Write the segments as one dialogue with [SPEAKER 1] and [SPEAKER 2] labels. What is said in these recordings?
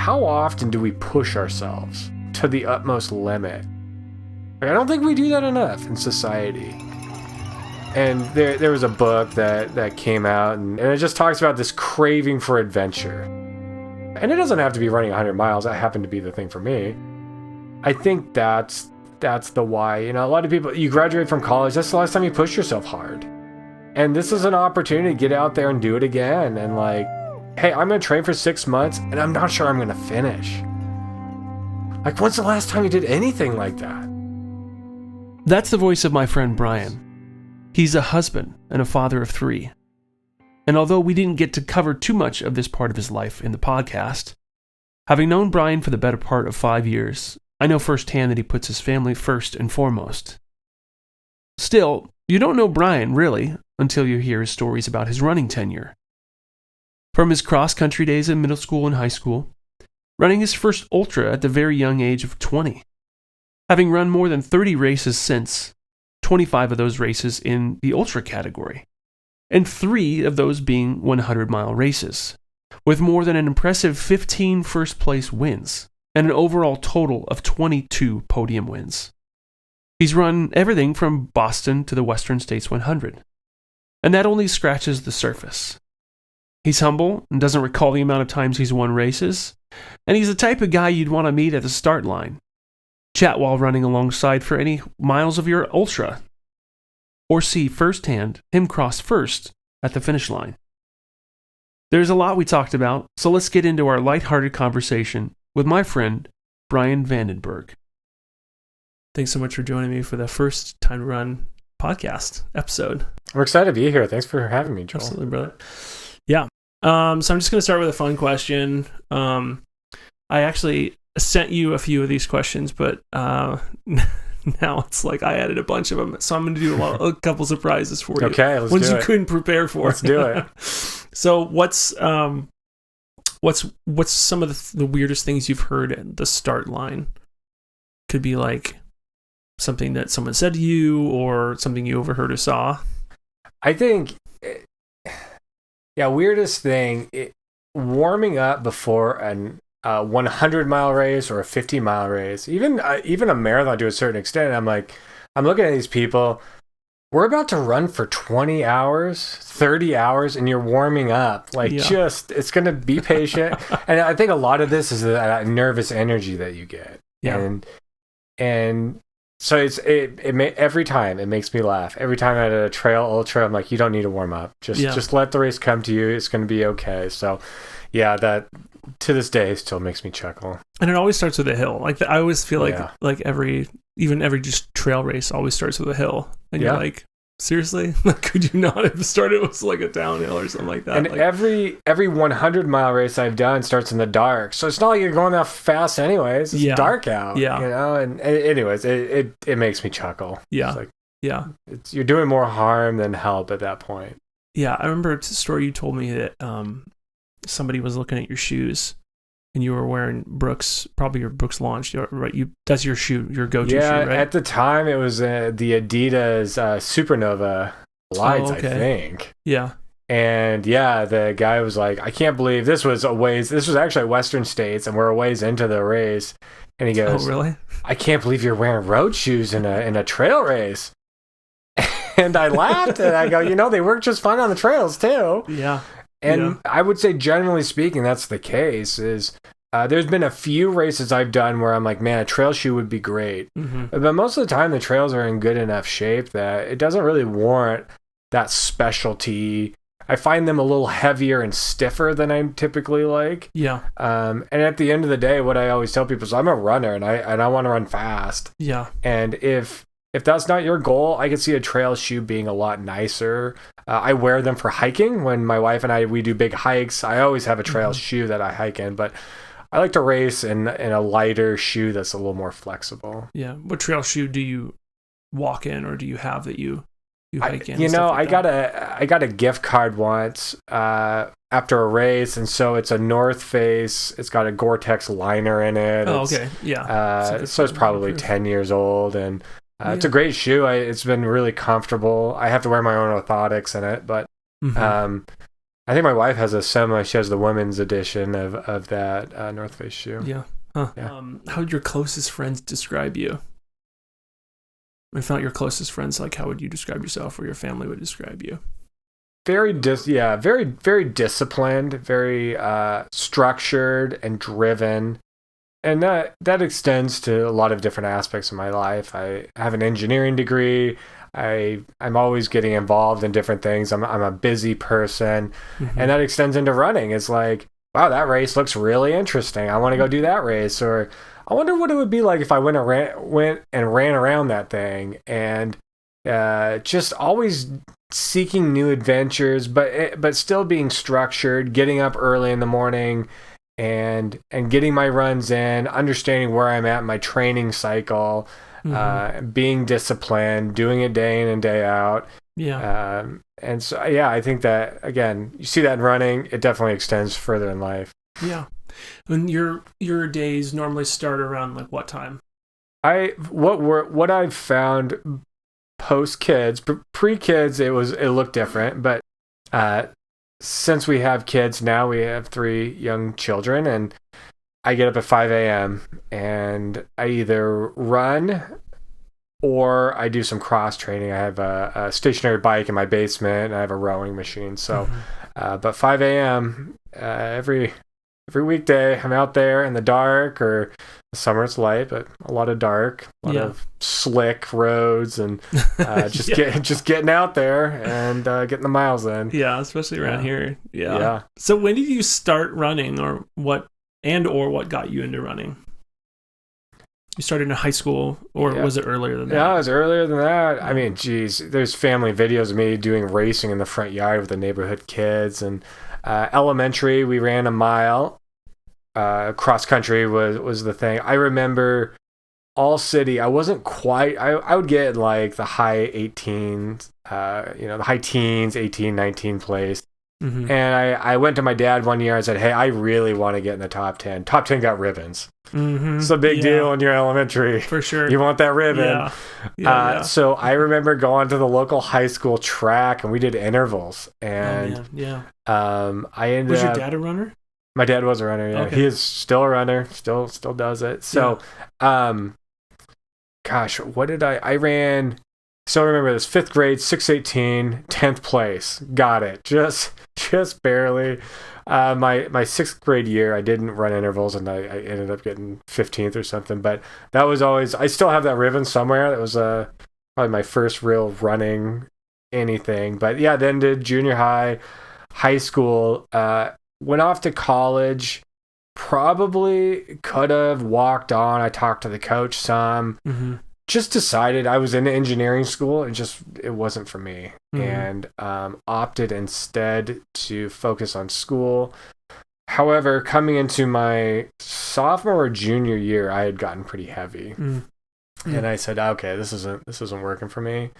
[SPEAKER 1] how often do we push ourselves to the utmost limit? Like, I don't think we do that enough in society. And there was a book that came out, and it just talks about this craving for adventure. And it doesn't have to be running 100 miles. That happened to be the thing for me. I think that's the why. You know, a lot of people, you graduate from college, that's the last time you push yourself hard. And this is an opportunity to get out there and do it again. And like, hey, I'm going to train for 6 months, and I'm not sure I'm going to finish. Like, when's the last time you did anything like that?
[SPEAKER 2] That's the voice of my friend Brian. He's a husband and a father of 3. And although we didn't get to cover too much of this part of his life in the podcast, having known Brian for the better part of 5 years, I know firsthand that he puts his family first and foremost. Still, you don't know Brian, really, until you hear his stories about his running tenure. From his cross-country days in middle school and high school, running his first ultra at the very young age of 20, having run more than 30 races since, 25 of those races in the ultra category, and 3 of those being 100-mile races, with more than an impressive 15 first-place wins and an overall total of 22 podium wins. He's run everything from Boston to the Western States 100, and that only scratches the surface. He's humble and doesn't recall the amount of times he's won races, and he's the type of guy you'd want to meet at the start line, chat while running alongside for any miles of your ultra, or see firsthand him cross first at the finish line. There's a lot we talked about, so let's get into our lighthearted conversation with my friend Brian Vandenburg. Thanks so much for joining me for the first Time to Run podcast episode.
[SPEAKER 1] I'm excited to be here. Thanks for having me, Joel.
[SPEAKER 2] Absolutely, brother. Yeah. So I'm just going to start with a fun question. I actually sent you a few of these questions, but now it's like I added a bunch of them. So I'm going to do a couple surprises for you.
[SPEAKER 1] Okay, let's
[SPEAKER 2] ones
[SPEAKER 1] do it.
[SPEAKER 2] you couldn't prepare for.
[SPEAKER 1] Let's do it.
[SPEAKER 2] So what's some of the weirdest things you've heard at the start line? Could be like something that someone said to you or something you overheard or saw.
[SPEAKER 1] I think, weirdest thing, warming up before an 100-mile race or a 50-mile race, even a marathon to a certain extent. I'm looking at these people. We're about to run for 20 hours, 30 hours, and you're warming up. It's going to be patient. And I think a lot of this is that nervous energy that you get.
[SPEAKER 2] Yeah.
[SPEAKER 1] And so every time it makes me laugh. Every time at a trail ultra, I'm like, you don't need to warm up. Just let the race come to you. It's going to be okay. So, yeah, that to this day still makes me chuckle.
[SPEAKER 2] And it always starts with a hill. Like I always feel like every just trail race always starts with a hill, and you're like, seriously, could you not have started with like a downhill or something like that?
[SPEAKER 1] And every 100-mile race I've done starts in the dark, so it's not like you're going that fast anyways. It's dark out, you know. And anyways, it makes me chuckle.
[SPEAKER 2] Yeah,
[SPEAKER 1] you're doing more harm than help at that point.
[SPEAKER 2] Yeah, I remember a story you told me that somebody was looking at your shoes, and you were wearing Brooks, probably your Brooks Launch, right? That's your shoe, your go-to shoe, right?
[SPEAKER 1] At the time it was the Adidas Supernova Lights, I think.
[SPEAKER 2] Yeah.
[SPEAKER 1] And the guy was like, I can't believe this was actually at Western States, and we're a ways into the race. And he goes,
[SPEAKER 2] oh, really?
[SPEAKER 1] I can't believe you're wearing road shoes in a trail race. And I laughed, and I go, they work just fine on the trails too.
[SPEAKER 2] Yeah.
[SPEAKER 1] And I would say, generally speaking, that's the case. There's been a few races I've done where I'm like, man, a trail shoe would be great. Mm-hmm. But most of the time, the trails are in good enough shape that it doesn't really warrant that specialty. I find them a little heavier and stiffer than I typically like.
[SPEAKER 2] Yeah.
[SPEAKER 1] And at the end of the day, what I always tell people is I'm a runner, and I want to run fast.
[SPEAKER 2] Yeah.
[SPEAKER 1] And if that's not your goal, I could see a trail shoe being a lot nicer. I wear them for hiking. When my wife and we do big hikes, I always have a trail shoe that I hike in, but I like to race in a lighter shoe that's a little more flexible.
[SPEAKER 2] Yeah. What trail shoe do you walk in, or do you have that you hike in?
[SPEAKER 1] I got a gift card once after a race, and so it's a North Face. It's got a Gore-Tex liner in it.
[SPEAKER 2] Oh, okay. Yeah.
[SPEAKER 1] So it's probably 10 years old, and it's a great shoe. It's been really comfortable. I have to wear my own orthotics in it, but I think my wife has a similar. She has the women's edition of that North Face shoe.
[SPEAKER 2] Yeah. Huh.
[SPEAKER 1] Yeah.
[SPEAKER 2] How would your closest friends describe you? If not your closest friends, like how would you describe yourself, or your family would describe you?
[SPEAKER 1] Very very disciplined, very structured and driven. And that extends to a lot of different aspects of my life. I have an engineering degree. I'm always getting involved in different things. I'm a busy person, and that extends into running. It's like, wow, that race looks really interesting. I want to go do that race, or I wonder what it would be like if I went and ran around that thing. And just always seeking new adventures, but still being structured, getting up early in the morning, and getting my runs in, understanding where I'm at in my training cycle, being disciplined, doing it day in and day out.
[SPEAKER 2] Yeah.
[SPEAKER 1] And so, I think that, again, you see that in running, it definitely extends further in life.
[SPEAKER 2] Yeah. And your days normally start around like what time?
[SPEAKER 1] What I've found post kids, pre kids, it looked different, but since we have kids now, we have 3 young children, and I get up at 5 a.m. and I either run or I do some cross training. I have a stationary bike in my basement, and I have a rowing machine. So, but 5 a.m. Every weekday, I'm out there in the dark, or the summer it's light, but a lot of dark, a lot of slick roads, and just getting out there and getting the miles in.
[SPEAKER 2] Yeah, especially around here. Yeah. So when did you start running, or what got you into running? You started in high school, or was it earlier than that?
[SPEAKER 1] Yeah, it was earlier than that. I mean, geez, there's family videos of me doing racing in the front yard with the neighborhood kids. And elementary, we ran a mile. Cross country was the thing. I remember all city. I wasn't quite. I would get like the high 18s, the high teens, 18, 19 place. And I went to my dad one year. I said, "Hey, I really want to get in the top 10. Top 10 got ribbons. It's a big deal in your elementary.
[SPEAKER 2] For sure.
[SPEAKER 1] You want that ribbon." So I remember going to the local high school track, and we did intervals. And I ended up...
[SPEAKER 2] Was your dad a runner?
[SPEAKER 1] My dad was a runner, yeah. Okay. He is still a runner, still does it. So, gosh, what did I ran... So I remember this 5th grade, 618, 10th place. Got it. Just barely. My 6th grade year, I didn't run intervals, and I ended up getting 15th or something. But that was always, I still have that ribbon somewhere. That was probably my first real running anything. But yeah, then did junior high school, went off to college. Probably could have walked on. I talked to the coach some. Just decided I was in engineering school, and it wasn't for me, and opted instead to focus on school. However, coming into my sophomore or junior year, I had gotten pretty heavy, and I said, "Okay, this isn't working for me,"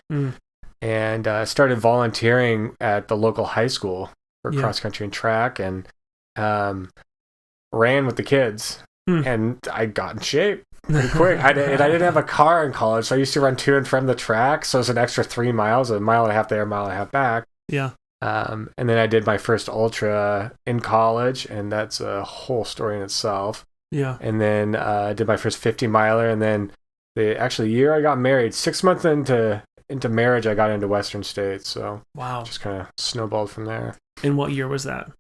[SPEAKER 1] and started volunteering at the local high school for cross country and track, and ran with the kids, and I got in shape pretty quick. I didn't have a car in college, so I used to run to and from the track. So it's an extra 3 miles, a mile and a half there, a mile and a half back.
[SPEAKER 2] Yeah.
[SPEAKER 1] And then I did my first ultra in college, and that's a whole story in itself.
[SPEAKER 2] Yeah.
[SPEAKER 1] And then I did my first 50 miler, and then the year I got married, 6 months into marriage, I got into Western States. So just kind of snowballed from there.
[SPEAKER 2] And what year was that?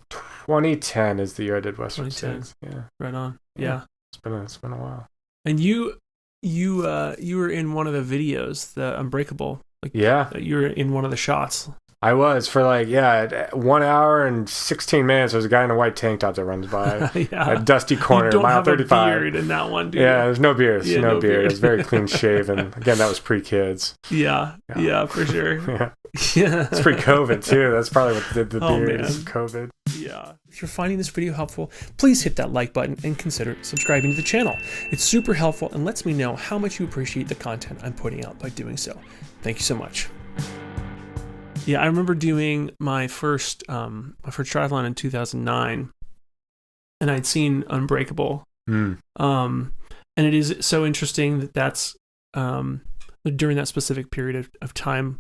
[SPEAKER 1] 2010 is the year I did Western States. Yeah.
[SPEAKER 2] Right on. Yeah.
[SPEAKER 1] It's been a while.
[SPEAKER 2] And you were in one of the videos, the Unbreakable. You were in one of the shots.
[SPEAKER 1] I was for 1 hour and 16 minutes. There's a guy in a white tank top that runs by a dusty corner, mile 35. You don't have a beard in that one, do you? Yeah, there's no beard. No beard. It was very clean shaven. Again, that was pre-kids.
[SPEAKER 2] Yeah, for sure.
[SPEAKER 1] Yeah. It's pre-COVID too. That's probably what did the beard is COVID.
[SPEAKER 2] Yeah. If you're finding this video helpful, please hit that like button and consider subscribing to the channel. It's super helpful and lets me know how much you appreciate the content I'm putting out by doing so. Thank you so much. Yeah, I remember doing my first triathlon in 2009, and I'd seen Unbreakable. And it is so interesting that's during that specific period of time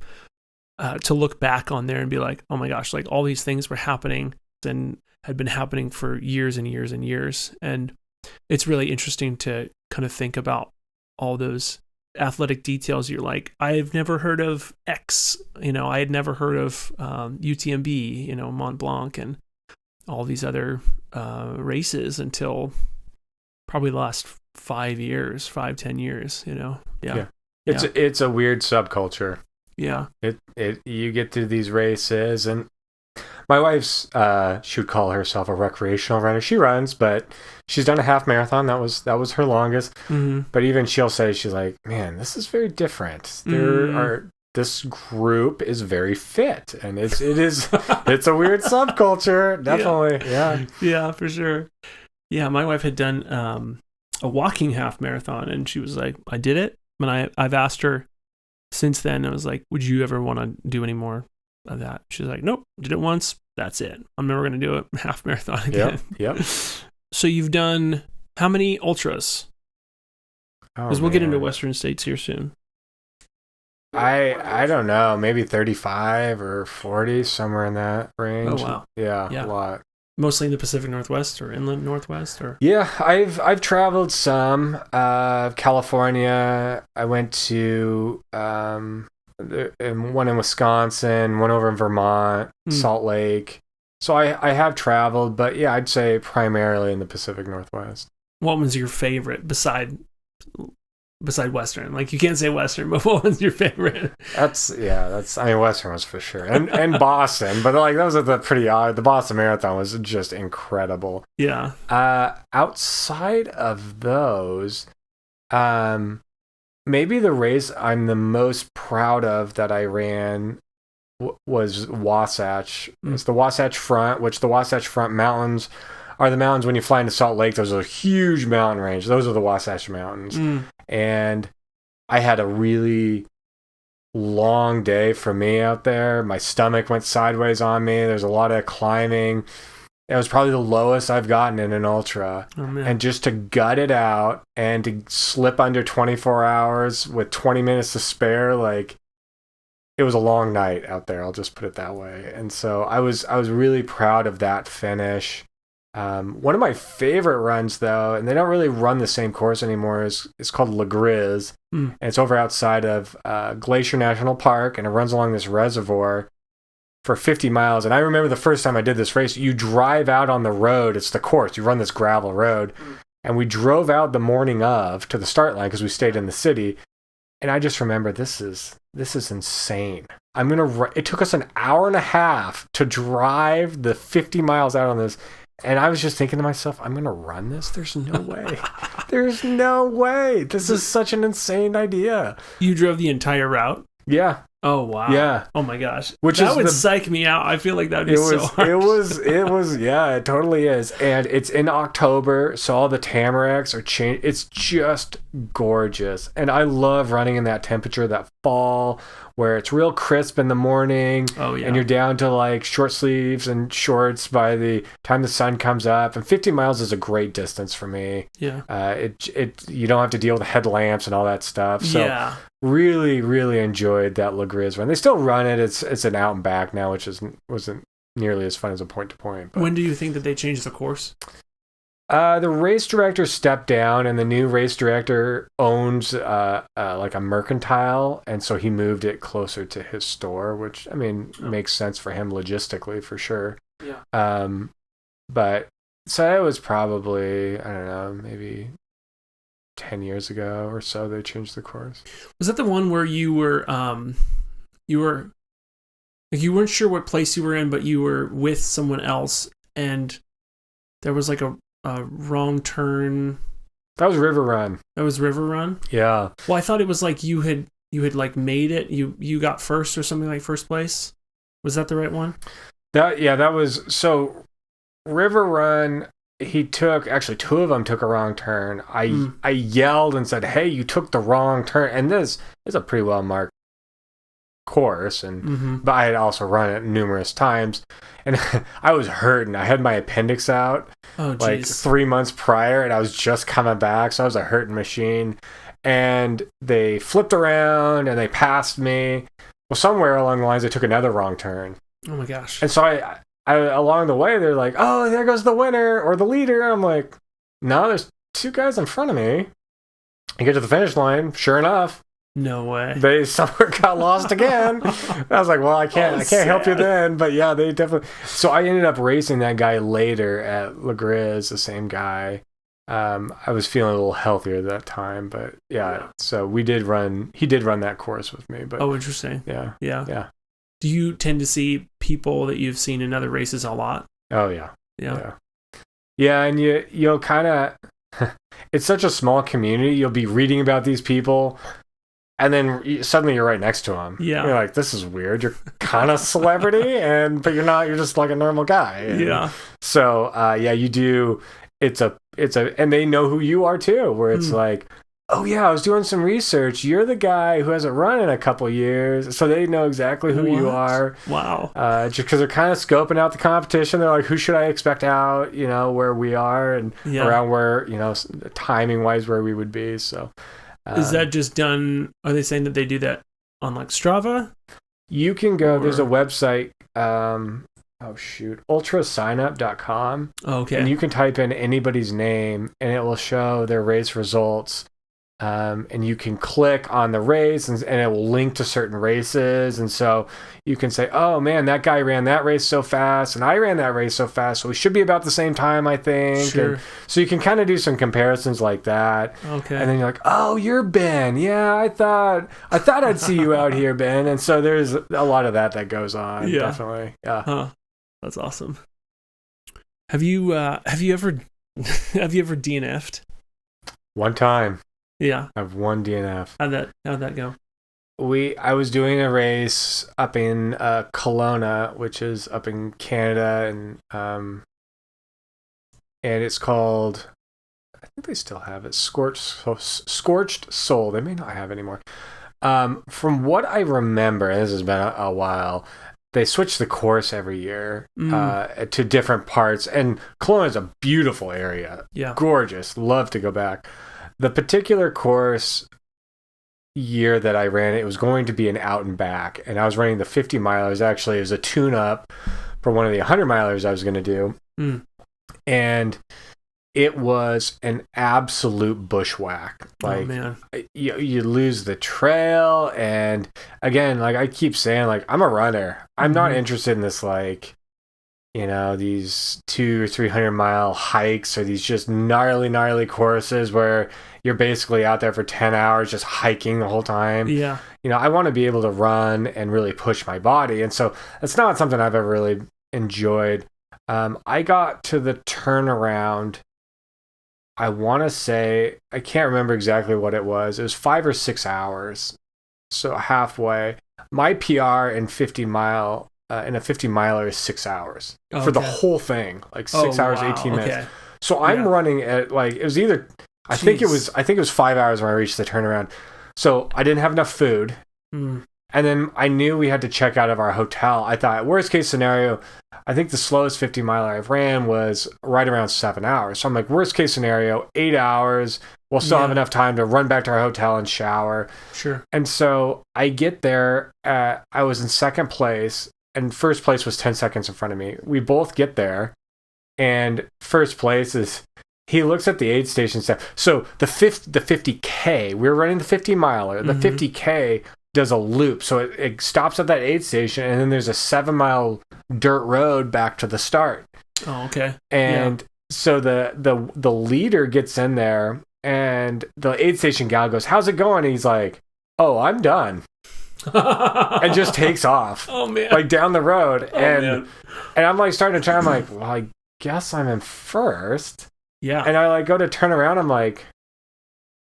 [SPEAKER 2] to look back on there and be like, oh my gosh, like all these things were happening and had been happening for years and years and years. And it's really interesting to kind of think about all those athletic details. You're like, I've never heard of X, I had never heard of UTMB, Mont Blanc and all these other races until probably the last 10 years, Yeah.
[SPEAKER 1] It's a weird subculture.
[SPEAKER 2] Yeah.
[SPEAKER 1] You get to these races, and my wife's she would call herself a recreational runner. She runs, but she's done a half marathon. That was her longest.
[SPEAKER 2] Mm-hmm.
[SPEAKER 1] But even she'll say, she's like, man, this is very different. This group is very fit, and it's a weird subculture, definitely.
[SPEAKER 2] Yeah, for sure. Yeah, my wife had done a walking half marathon, and she was like, I did it. And I've asked her since then, I was like, would you ever want to do any more of that? She's like, nope, did it once, that's it. I'm never going to do a half marathon again.
[SPEAKER 1] Yep.
[SPEAKER 2] So you've done how many ultras? Because we'll get into Western States here soon.
[SPEAKER 1] I don't know, maybe 35 or 40, somewhere in that range.
[SPEAKER 2] Oh, wow.
[SPEAKER 1] Yeah. A lot.
[SPEAKER 2] Mostly in the Pacific Northwest or inland Northwest, or?
[SPEAKER 1] Yeah, I've traveled some. California. I went to one in Wisconsin, one over in Vermont, Salt Lake. So I have traveled, but yeah, I'd say primarily in the Pacific Northwest.
[SPEAKER 2] What was your favorite beside Western? Like, you can't say Western, but what was your favorite?
[SPEAKER 1] Western was for sure. And Boston, but like those are the Boston Marathon was just incredible.
[SPEAKER 2] Yeah.
[SPEAKER 1] Outside of those, maybe the race I'm the most proud of that I ran was Wasatch. It's the Wasatch Front, which the Wasatch Front mountains are the mountains when you fly into Salt Lake. Those are a huge mountain range. Those are the Wasatch Mountains. And I had a really long day for me out there. My stomach went sideways on me. There's a lot of climbing. It was probably the lowest I've gotten in an ultra.
[SPEAKER 2] Oh, man.
[SPEAKER 1] And just to gut it out and to slip under 24 hours with 20 minutes to spare, like, it was a long night out there. I'll just put it that way. And so I was really proud of that finish. One of my favorite runs, though, and they don't really run the same course anymore, is called Le Gris. And it's over outside of Glacier National Park, and it runs along this reservoir for 50 miles. And I remember the first time I did this race, you drive out on the road. It's the course. You run this gravel road. And we drove out the morning of to the start line because we stayed in the city. And I just remember, this is insane. It took us an hour and a half to drive the 50 miles out on this. And I was just thinking to myself, I'm going to run this? There's no way. There's no way. This is such an insane idea.
[SPEAKER 2] You drove the entire route?
[SPEAKER 1] Yeah.
[SPEAKER 2] Oh, wow.
[SPEAKER 1] Yeah.
[SPEAKER 2] Oh, my gosh. That would psych me out. I feel like that would be so hard.
[SPEAKER 1] Yeah, it totally is. And it's in October, so all the tamaracks are changed. It's just gorgeous. And I love running in that temperature, that fall, where it's real crisp in the morning.
[SPEAKER 2] Oh, yeah.
[SPEAKER 1] And you're down to like short sleeves and shorts by the time the sun comes up. And 50 miles is a great distance for me.
[SPEAKER 2] Yeah.
[SPEAKER 1] You don't have to deal with the headlamps and all that stuff. So
[SPEAKER 2] yeah.
[SPEAKER 1] Really, really enjoyed that Le Gris run. They still run it. It's an out and back now, which wasn't nearly as fun as a point to point.
[SPEAKER 2] When do you think that they changed the course?
[SPEAKER 1] The race director stepped down, and the new race director owns like a mercantile, and so he moved it closer to his store, which makes sense for him logistically for sure.
[SPEAKER 2] Yeah.
[SPEAKER 1] But so it was probably, I don't know, maybe 10 years ago or so they changed the course.
[SPEAKER 2] Was that the one where you weren't sure what place you were in, but you were with someone else and there was like a wrong turn?
[SPEAKER 1] That was River Run.
[SPEAKER 2] That was River Run?
[SPEAKER 1] Yeah.
[SPEAKER 2] Well, I thought it was like you had like made it. You got first or something, like first place. Was that the right one?
[SPEAKER 1] That was, so River Run, actually two of them took a wrong turn. I yelled and said, hey, you took the wrong turn. And this is a pretty well marked course, but I had also run it numerous times, and I was hurting. I had my appendix out like 3 months prior, and I was just coming back, so I was a hurting machine. And they flipped around and they passed me. Well, somewhere along the lines, I took another wrong turn.
[SPEAKER 2] Oh my gosh.
[SPEAKER 1] And so I along the way, they're like, oh, there goes the winner or the leader. I'm like, no, there's two guys in front of me. I get to the finish line. Sure enough,
[SPEAKER 2] No way.
[SPEAKER 1] they somewhere got lost again. I was like, well, I can't help you then. But yeah, they definitely. So I ended up racing that guy later at La Gris, the same guy. I was feeling a little healthier at that time, but yeah. So he did run that course with me. But
[SPEAKER 2] Interesting.
[SPEAKER 1] Yeah.
[SPEAKER 2] Do you tend to see people that you've seen in other races a lot?
[SPEAKER 1] Oh yeah. Yeah, and you'll kind of. It's such a small community. You'll be reading about these people, and then suddenly you're right next to them.
[SPEAKER 2] Yeah,
[SPEAKER 1] you're like, this is weird. You're kind of celebrity, but you're not. You're just like a normal guy. And so you do. It's a, and they know who you are too. Where it's like, oh yeah, I was doing some research. You're the guy who hasn't run in a couple years, so they know exactly who you are.
[SPEAKER 2] Wow.
[SPEAKER 1] Just because they're kind of scoping out the competition, they're like, who should I expect out? Where we are and around where timing wise where we would be. So,
[SPEAKER 2] is that just done? Are they saying that they do that on like Strava?
[SPEAKER 1] You can go. There's a website. ultrasignup.com.
[SPEAKER 2] Okay.
[SPEAKER 1] And you can type in anybody's name and it will show their race results. And you can click on the race and it will link to certain races. And so you can say, oh man, that guy ran that race so fast and I ran that race so fast. So we should be about the same time, I think.
[SPEAKER 2] Sure.
[SPEAKER 1] And so you can kind of do some comparisons like that.
[SPEAKER 2] Okay.
[SPEAKER 1] And then you're like, oh, you're Ben. Yeah, I thought I'd see you out here, Ben. And so there's a lot of that goes on.
[SPEAKER 2] Yeah.
[SPEAKER 1] Definitely. Yeah.
[SPEAKER 2] Huh. That's awesome. Have you ever DNF'd?
[SPEAKER 1] One time.
[SPEAKER 2] Yeah.
[SPEAKER 1] I've won DNF.
[SPEAKER 2] How'd that go?
[SPEAKER 1] I was doing a race up in Kelowna, which is up in Canada, and it's called, I think they still have it, Scorched Soul. They may not have it anymore. From what I remember, and this has been a while, they switch the course every year to different parts, and Kelowna is a beautiful area.
[SPEAKER 2] Yeah. Gorgeous.
[SPEAKER 1] Love to go back. The particular course year that I ran, it was going to be an out and back, and I was running the 50 milers. Actually, it was a tune-up for one of the 100 milers I was going to do. And it was an absolute bushwhack. Like,
[SPEAKER 2] man.
[SPEAKER 1] You lose the trail, and again, like I keep saying, like I'm a runner. I'm not interested in this, like, these 200 or 300 mile hikes or these just gnarly courses where you're basically out there for 10 hours just hiking the whole time.
[SPEAKER 2] Yeah.
[SPEAKER 1] I want to be able to run and really push my body. And so that's not something I've ever really enjoyed. I got to the turnaround. I want to say, I can't remember exactly what it was. It was 5 or 6 hours. So halfway. My PR in 50 mile in a 50 miler is 6 hours for the whole thing, like 6 hours, 18 minutes. Okay. So I'm running at like, it was either, I think it was 5 hours when I reached the turnaround. So I didn't have enough food. And then I knew we had to check out of our hotel. I thought, worst case scenario, I think the slowest 50 miler I've ran was right around 7 hours. So I'm like, worst case scenario, 8 hours. We'll still have enough time to run back to our hotel and shower.
[SPEAKER 2] Sure.
[SPEAKER 1] And so I get there. I was in second place, and first place was 10 seconds in front of me. We both get there, and first place is, he looks at the aid station stuff. So the 50K, we were running the 50 miler. The 50K does a loop. So it stops at that aid station, and then there's a 7-mile dirt road back to the start.
[SPEAKER 2] Oh, okay.
[SPEAKER 1] And so the leader gets in there, and the aid station gal goes, how's it going? And he's like, oh, I'm done. And just takes off.
[SPEAKER 2] Oh man.
[SPEAKER 1] Like down the road. And I'm like starting to try, I'm like, well, I guess I'm in first.
[SPEAKER 2] Yeah.
[SPEAKER 1] And I like go to turn around, I'm like,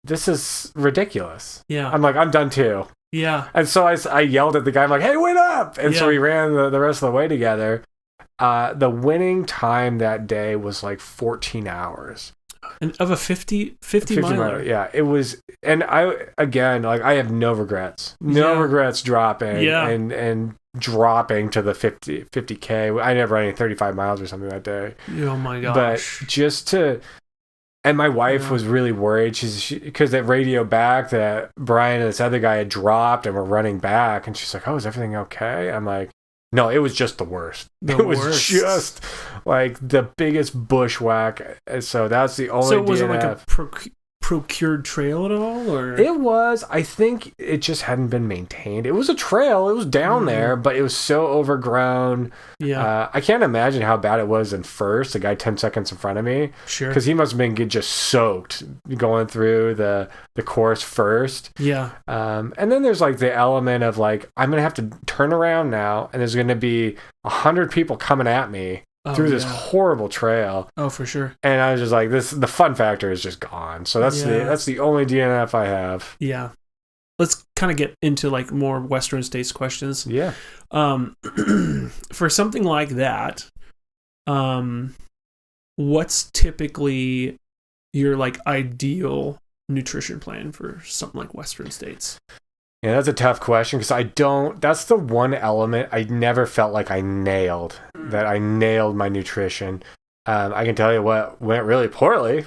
[SPEAKER 1] this is ridiculous.
[SPEAKER 2] Yeah.
[SPEAKER 1] I'm like, I'm done too.
[SPEAKER 2] Yeah.
[SPEAKER 1] And so I yelled at the guy, I'm like, hey, wait up. And so we ran the rest of the way together. The winning time that day was like 14 hours.
[SPEAKER 2] And of a 50 miler.
[SPEAKER 1] Yeah, it was. And I have no regrets. No regrets dropping and dropping to the 50K. I never ran any 35 miles or something that day.
[SPEAKER 2] Oh my gosh.
[SPEAKER 1] But just to And my wife was really worried. Because they radioed back that Brian and this other guy had dropped and were running back. And she's like, "Oh, is everything okay?" I'm like, "No, it was just the worst. It was just like the biggest bushwhack." So that's the only.
[SPEAKER 2] So was it like a procured trail at all, or
[SPEAKER 1] it was? I think it just hadn't been maintained. It was a trail. It was down there, but it was so overgrown.
[SPEAKER 2] Yeah,
[SPEAKER 1] I can't imagine how bad it was in first. The guy 10 seconds in front of me,
[SPEAKER 2] sure,
[SPEAKER 1] because he must have been just soaked going through the course first.
[SPEAKER 2] Yeah,
[SPEAKER 1] and then there's like the element of like, I'm gonna have to turn around now, and there's gonna be 100 people coming at me. Through this horrible trail.
[SPEAKER 2] Oh, for sure.
[SPEAKER 1] And I was just like, the fun factor is just gone. So that's the only DNF I have.
[SPEAKER 2] Yeah. Let's kind of get into like more Western States questions.
[SPEAKER 1] Yeah.
[SPEAKER 2] For something like that, what's typically your like ideal nutrition plan for something like Western States?
[SPEAKER 1] Yeah, that's a tough question because that's the one element I never felt like I nailed, that I nailed my nutrition. I can tell you what went really poorly.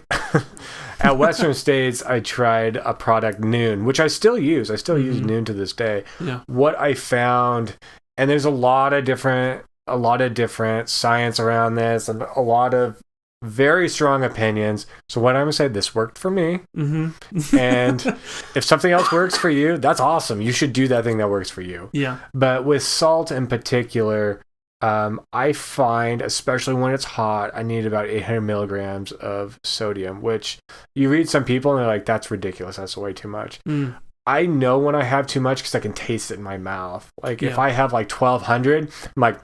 [SPEAKER 1] At Western States, I tried a product, Noon, which I still use. I still use Noon to this day.
[SPEAKER 2] Yeah.
[SPEAKER 1] What I found, and there's a lot of different science around this and a lot of very strong opinions. So what I'm gonna say, this worked for me. And if something else works for you, that's awesome. You should do that thing that works for you.
[SPEAKER 2] Yeah.
[SPEAKER 1] But with salt in particular, I find, especially when it's hot, I need about 800 milligrams of sodium, which you read some people and they're like, that's ridiculous. That's way too much. I know when I have too much because I can taste it in my mouth. Like if I have like 1200, I'm like,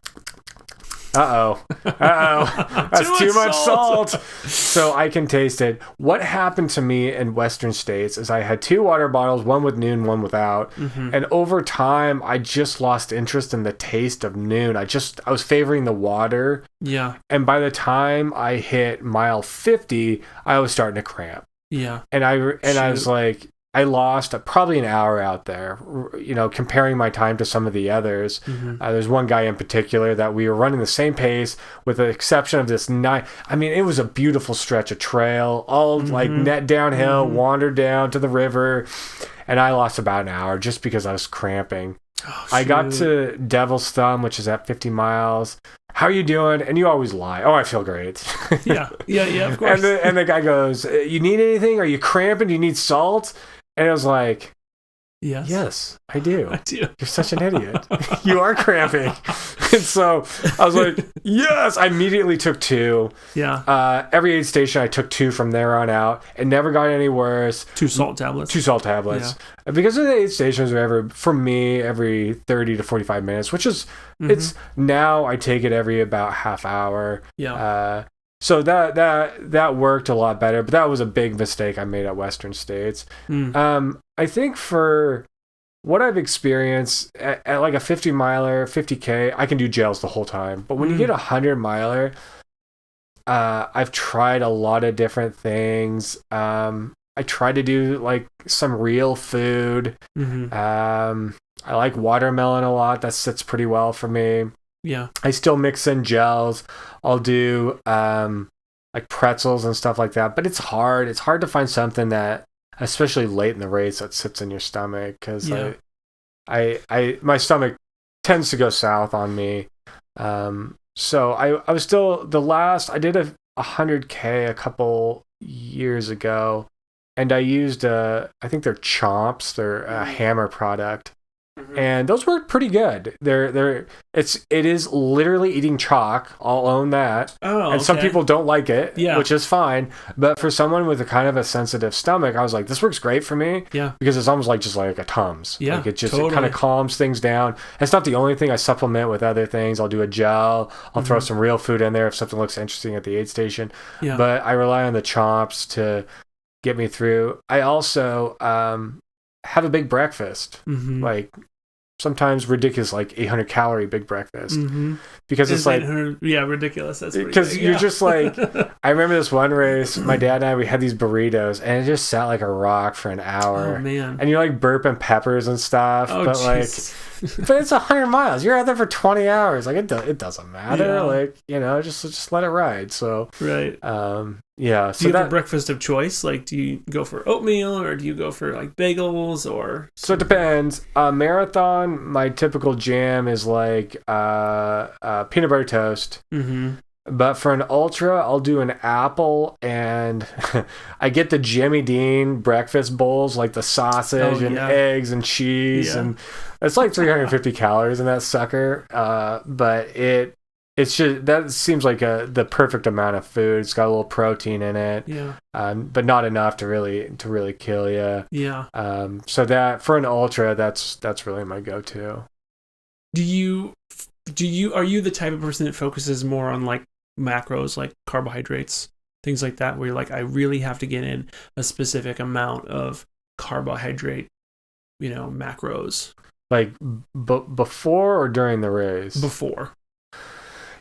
[SPEAKER 1] that's too much salt. So I can taste it. What happened to me in Western States is I had 2 water bottles, one with Noon, one without. And over time, I just lost interest in the taste of Noon. I was favoring the water.
[SPEAKER 2] Yeah.
[SPEAKER 1] And by the time I hit mile 50, I was starting to cramp.
[SPEAKER 2] Yeah.
[SPEAKER 1] And I was like, I lost probably an hour out there, comparing my time to some of the others. There's one guy in particular that we were running the same pace with the exception of this night. I mean, it was a beautiful stretch of trail, all like net downhill, wandered down to the river. And I lost about an hour just because I was cramping.
[SPEAKER 2] Oh,
[SPEAKER 1] I got to Devil's Thumb, which is at 50 miles. How are you doing? And you always lie. Oh, I feel great.
[SPEAKER 2] Yeah, of course.
[SPEAKER 1] And the guy goes, you need anything? Are you cramping? Do you need salt? And I was like, yes, I do.
[SPEAKER 2] I do.
[SPEAKER 1] You're such an idiot. You are cramping. And so I was like, yes. I immediately took 2.
[SPEAKER 2] Yeah.
[SPEAKER 1] Every aid station, I took 2 from there on out. It never got any worse.
[SPEAKER 2] 2 salt tablets.
[SPEAKER 1] 2 salt tablets. Yeah. Because the aid stations are every 30 to 45 minutes, which is, it's now I take it every about half hour.
[SPEAKER 2] Yeah.
[SPEAKER 1] So that worked a lot better, but that was a big mistake I made at Western States. I think for what I've experienced at like a 50 miler, 50K, I can do gels the whole time. But when you get a 100 miler, I've tried a lot of different things. I try to do like some real food. I like watermelon a lot. That sits pretty well for me.
[SPEAKER 2] Yeah.
[SPEAKER 1] I still mix in gels. I'll do like pretzels and stuff like that. But it's hard. It's hard to find something that, especially late in the race, that sits in your stomach because I my stomach tends to go south on me. So I was still I did a 100K a couple years ago, and I used I think they're Chomps. They're a Hammer product. And those work pretty good. It is literally eating chalk. I'll own that.
[SPEAKER 2] Oh,
[SPEAKER 1] and some people don't like it, which is fine. But for someone with a kind of a sensitive stomach, I was like, this works great for me.
[SPEAKER 2] Yeah. Because
[SPEAKER 1] it's almost like just like a Tums.
[SPEAKER 2] Yeah.
[SPEAKER 1] Like it kind of calms things down. It's not the only thing. I supplement with other things. I'll do a gel. I'll throw some real food in there if something looks interesting at the aid station. Yeah. But I rely on the Chomps to get me through. I also have a big breakfast. Like sometimes ridiculous, like 800 calorie big breakfast, because it's like
[SPEAKER 2] ridiculous. That's
[SPEAKER 1] because you're just like, I remember this one race, my dad and I, we had these burritos and it just sat like a rock for an hour.
[SPEAKER 2] Oh man.
[SPEAKER 1] And you're like burping peppers and stuff, but like But it's 100 miles. You're out there for 20 hours. Like it doesn't matter.
[SPEAKER 2] Yeah.
[SPEAKER 1] Like, just let it ride. So
[SPEAKER 2] right.
[SPEAKER 1] yeah.
[SPEAKER 2] Do you have a breakfast of choice? Like, do you go for oatmeal or do you go for like bagels or?
[SPEAKER 1] So it depends. Marathon, my typical jam is like peanut butter toast.
[SPEAKER 2] Mm-hmm.
[SPEAKER 1] But for an ultra, I'll do an apple, and I get the Jimmy Dean breakfast bowls, like the sausage and eggs and cheese, and it's like 350 calories in that sucker. But it's just, that seems like the perfect amount of food. It's got a little protein in it, but not enough to really kill you.
[SPEAKER 2] Yeah.
[SPEAKER 1] So that for an ultra, that's really my go-to.
[SPEAKER 2] Are you the type of person that focuses more on like macros, like carbohydrates, things like that, where you're like, I really have to get in a specific amount of carbohydrate, macros? Like
[SPEAKER 1] before or during the race?
[SPEAKER 2] Before.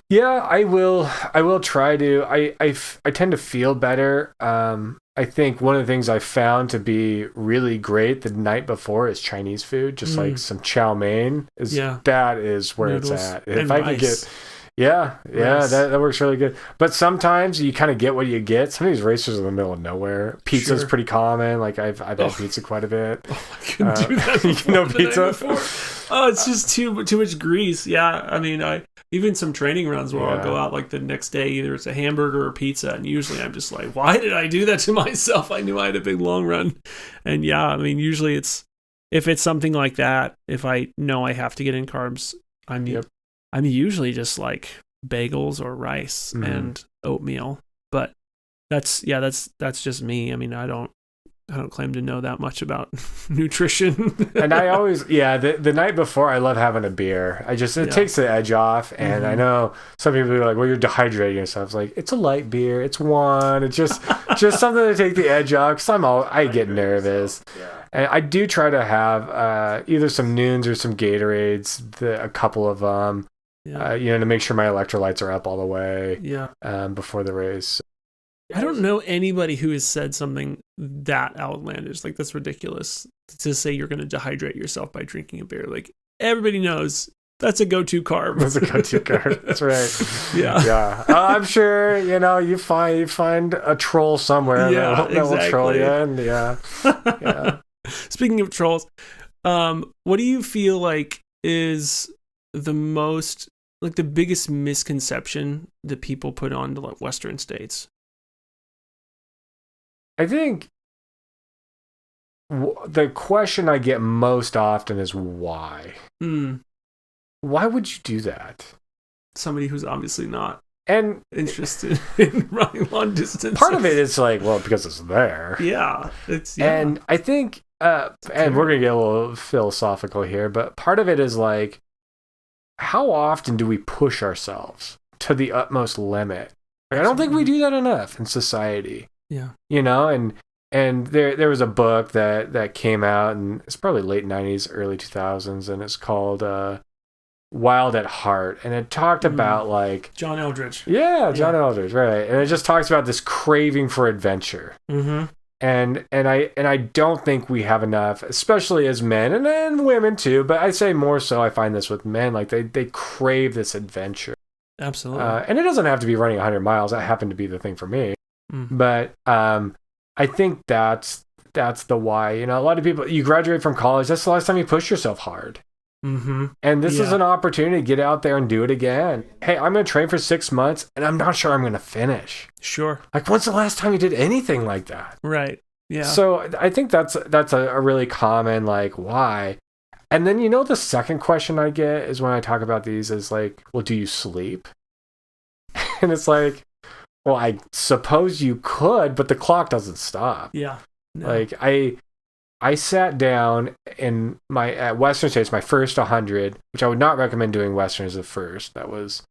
[SPEAKER 1] Yeah, I will try to. I tend to feel better. I think one of the things I found to be really great the night before is Chinese food, just like some chow mein. That is where
[SPEAKER 2] Noodles.
[SPEAKER 1] It's at.
[SPEAKER 2] And
[SPEAKER 1] if I
[SPEAKER 2] rice.
[SPEAKER 1] could get, that works really good. But sometimes you kind of get what you get. Some of these racers are in the middle of nowhere. Pizza's pretty common. Like I've had pizza quite a bit.
[SPEAKER 2] Oh, I couldn't do that.
[SPEAKER 1] Pizza.
[SPEAKER 2] Oh, it's just too much grease. Yeah, I mean, even some training runs where I'll go out like the next day, either it's a hamburger or pizza, and usually I'm just like, why did I do that to myself? I knew I had a big long run. And I mean, usually if it's something like that, if I know I have to get in carbs, I'm usually just like bagels or rice and oatmeal. But that's just me. I mean, I don't claim to know that much about nutrition.
[SPEAKER 1] And I always, the night before, I love having a beer. It takes the edge off. And I know some people are like, well, you're dehydrating yourself. It's like, it's a light beer. It's one. It's just something to take the edge off. Because I get nervous. And I do try to have either some Noons or some Gatorades, a couple of them, to make sure my electrolytes are up all the way before the race.
[SPEAKER 2] I don't know anybody who has said something that outlandish. Like, that's ridiculous to say you're going to dehydrate yourself by drinking a beer. Like, everybody knows that's a go-to carb.
[SPEAKER 1] That's a go-to carb. That's right.
[SPEAKER 2] Yeah.
[SPEAKER 1] I'm sure, you find a troll somewhere that will troll you. And
[SPEAKER 2] Speaking of trolls, what do you feel like is the most, like the biggest misconception that people put on to like Western states?
[SPEAKER 1] I think the question I get most often is why? Why would you do that?
[SPEAKER 2] Somebody who's obviously not
[SPEAKER 1] interested
[SPEAKER 2] in running long distance.
[SPEAKER 1] Part of it is like, well, because it's there.
[SPEAKER 2] Yeah.
[SPEAKER 1] And I think, and we're going to get a little philosophical here, but part of it is like, how often do we push ourselves to the utmost limit? Like, I don't think we do that enough in society.
[SPEAKER 2] Yeah.
[SPEAKER 1] And there was a book that came out, and it's probably late 90s, early 2000s, and it's called Wild at Heart, and it talked about like
[SPEAKER 2] John Eldridge.
[SPEAKER 1] John Eldridge, right? And it just talks about this craving for adventure. And I don't think we have enough, especially as men and then women too, but I'd say more so I find this with men, like they crave this adventure.
[SPEAKER 2] Absolutely.
[SPEAKER 1] And it doesn't have to be running 100 miles. That happened to be the thing for me. But I think that's the why. A lot of people, you graduate from college, that's the last time you push yourself hard. And this is an opportunity to get out there and do it again. Hey, I'm going to train for 6 months, and I'm not sure I'm going to finish.
[SPEAKER 2] Sure.
[SPEAKER 1] Like, when's the last time you did anything like that?
[SPEAKER 2] Right. Yeah.
[SPEAKER 1] So I think that's a really common, like, why. And then, the second question I get is when I talk about these is like, well, do you sleep? And it's like, well, I suppose you could, but the clock doesn't stop.
[SPEAKER 2] Yeah. No.
[SPEAKER 1] Like, I sat down at Western States, my first 100, which I would not recommend doing Western as a first. That was,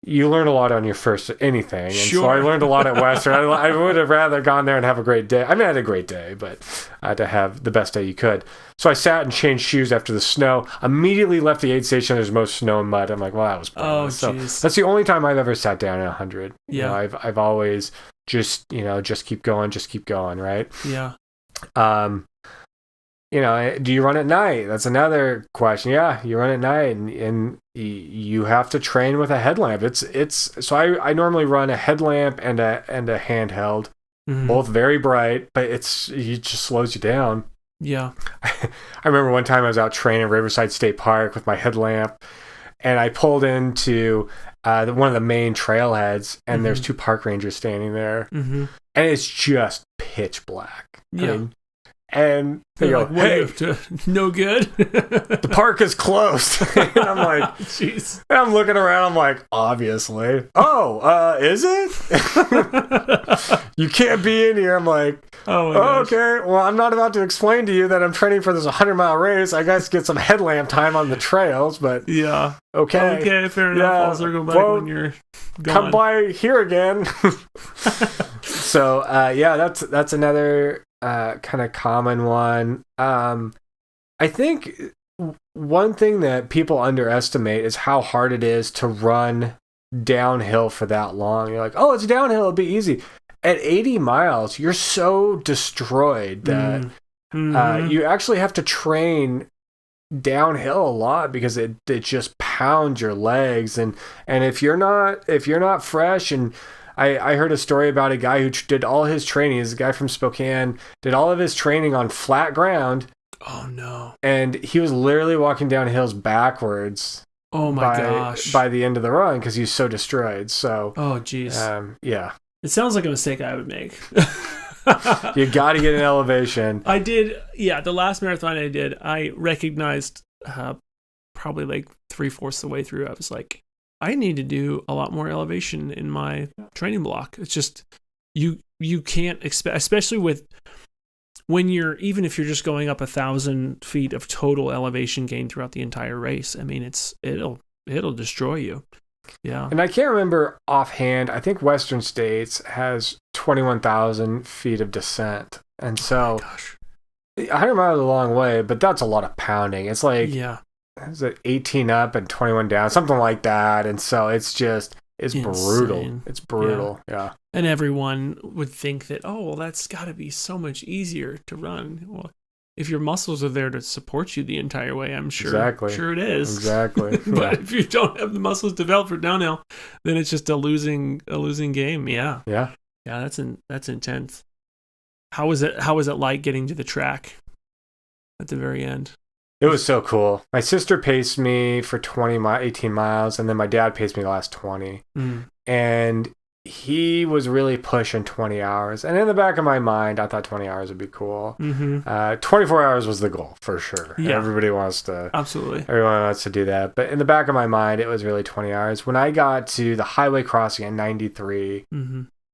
[SPEAKER 1] you learn a lot on your first anything. And so I learned a lot at Western. I would have rather gone there and have a great day. I mean, I had a great day, but I had to have the best day you could. So I sat and changed shoes after the snow, immediately left the aid station. There's most snow and mud. I'm like, well, that was pointless. So that's the only time I've ever sat down at 100.
[SPEAKER 2] Yeah.
[SPEAKER 1] I've always just keep going, right?
[SPEAKER 2] Yeah.
[SPEAKER 1] do you run at night? That's another question. Yeah, you run at night, and you have to train with a headlamp. So I normally run a headlamp and a handheld, both very bright, but it just slows you down.
[SPEAKER 2] Yeah.
[SPEAKER 1] I remember one time I was out training at Riverside State Park with my headlamp, and I pulled into one of the main trailheads, and there's 2 park rangers standing there, and it's just pitch black.
[SPEAKER 2] Yeah.
[SPEAKER 1] And they go, "Hey,
[SPEAKER 2] no good.
[SPEAKER 1] The park is closed." And I'm like,
[SPEAKER 2] "Jeez."
[SPEAKER 1] And I'm looking around. I'm like, "Obviously." "Oh, is it?" "You can't be in here." I'm like,
[SPEAKER 2] "Oh my gosh.
[SPEAKER 1] Okay. Well, I'm not about to explain to you that I'm training for this 100-mile race. I guess get some headlamp time on the trails, but
[SPEAKER 2] yeah.
[SPEAKER 1] Okay,
[SPEAKER 2] fair enough. I'll circle back when you're gone.
[SPEAKER 1] Come by here again." So, that's another kind of common one. I think one thing that people underestimate is how hard it is to run downhill for that long. You're like, "Oh, it's downhill, it'll be easy." At 80 miles, you're so destroyed that you actually have to train downhill a lot because it just pounds your legs, and if you're not fresh. And I heard a story about a guy who did all his training. He's a guy from Spokane, did all of his training on flat ground.
[SPEAKER 2] Oh no.
[SPEAKER 1] And he was literally walking down hills backwards.
[SPEAKER 2] Oh my gosh.
[SPEAKER 1] By the end of the run because he's so destroyed. So
[SPEAKER 2] oh geez.
[SPEAKER 1] Yeah.
[SPEAKER 2] It sounds like a mistake I would make.
[SPEAKER 1] You got to get an elevation.
[SPEAKER 2] I did. Yeah, the last marathon I did, I recognized probably like 3/4 the way through. I was like, I need to do a lot more elevation in my training block. It's just you can't expect, especially with when even if you're just going up 1,000 feet of total elevation gain throughout the entire race. I mean, it'll destroy you. Yeah.
[SPEAKER 1] And I can't remember offhand. I think Western States has 21,000 feet of descent. And so 100 miles is a long way, but that's a lot of pounding. It's like, is it 18 up and 21 down, something like that. And so it's brutal. It's brutal. Yeah.
[SPEAKER 2] And everyone would think that, oh, well, that's got to be so much easier to run. Well, if your muscles are there to support you the entire way, I'm sure.
[SPEAKER 1] Exactly.
[SPEAKER 2] Sure it is.
[SPEAKER 1] Exactly.
[SPEAKER 2] But if you don't have the muscles developed for downhill, then it's just a losing game. Yeah.
[SPEAKER 1] Yeah.
[SPEAKER 2] Yeah, that's intense. How was it like getting to the track at the very end?
[SPEAKER 1] It was so cool. My sister paced me for 18 miles, and then my dad paced me the last 20. And he was really pushing 20 hours. And in the back of my mind, I thought 20 hours would be cool. 24 hours was the goal, for sure. Yeah. Everybody wants to...
[SPEAKER 2] Absolutely.
[SPEAKER 1] Everyone wants to do that. But in the back of my mind, it was really 20 hours. When I got to the highway crossing at 93,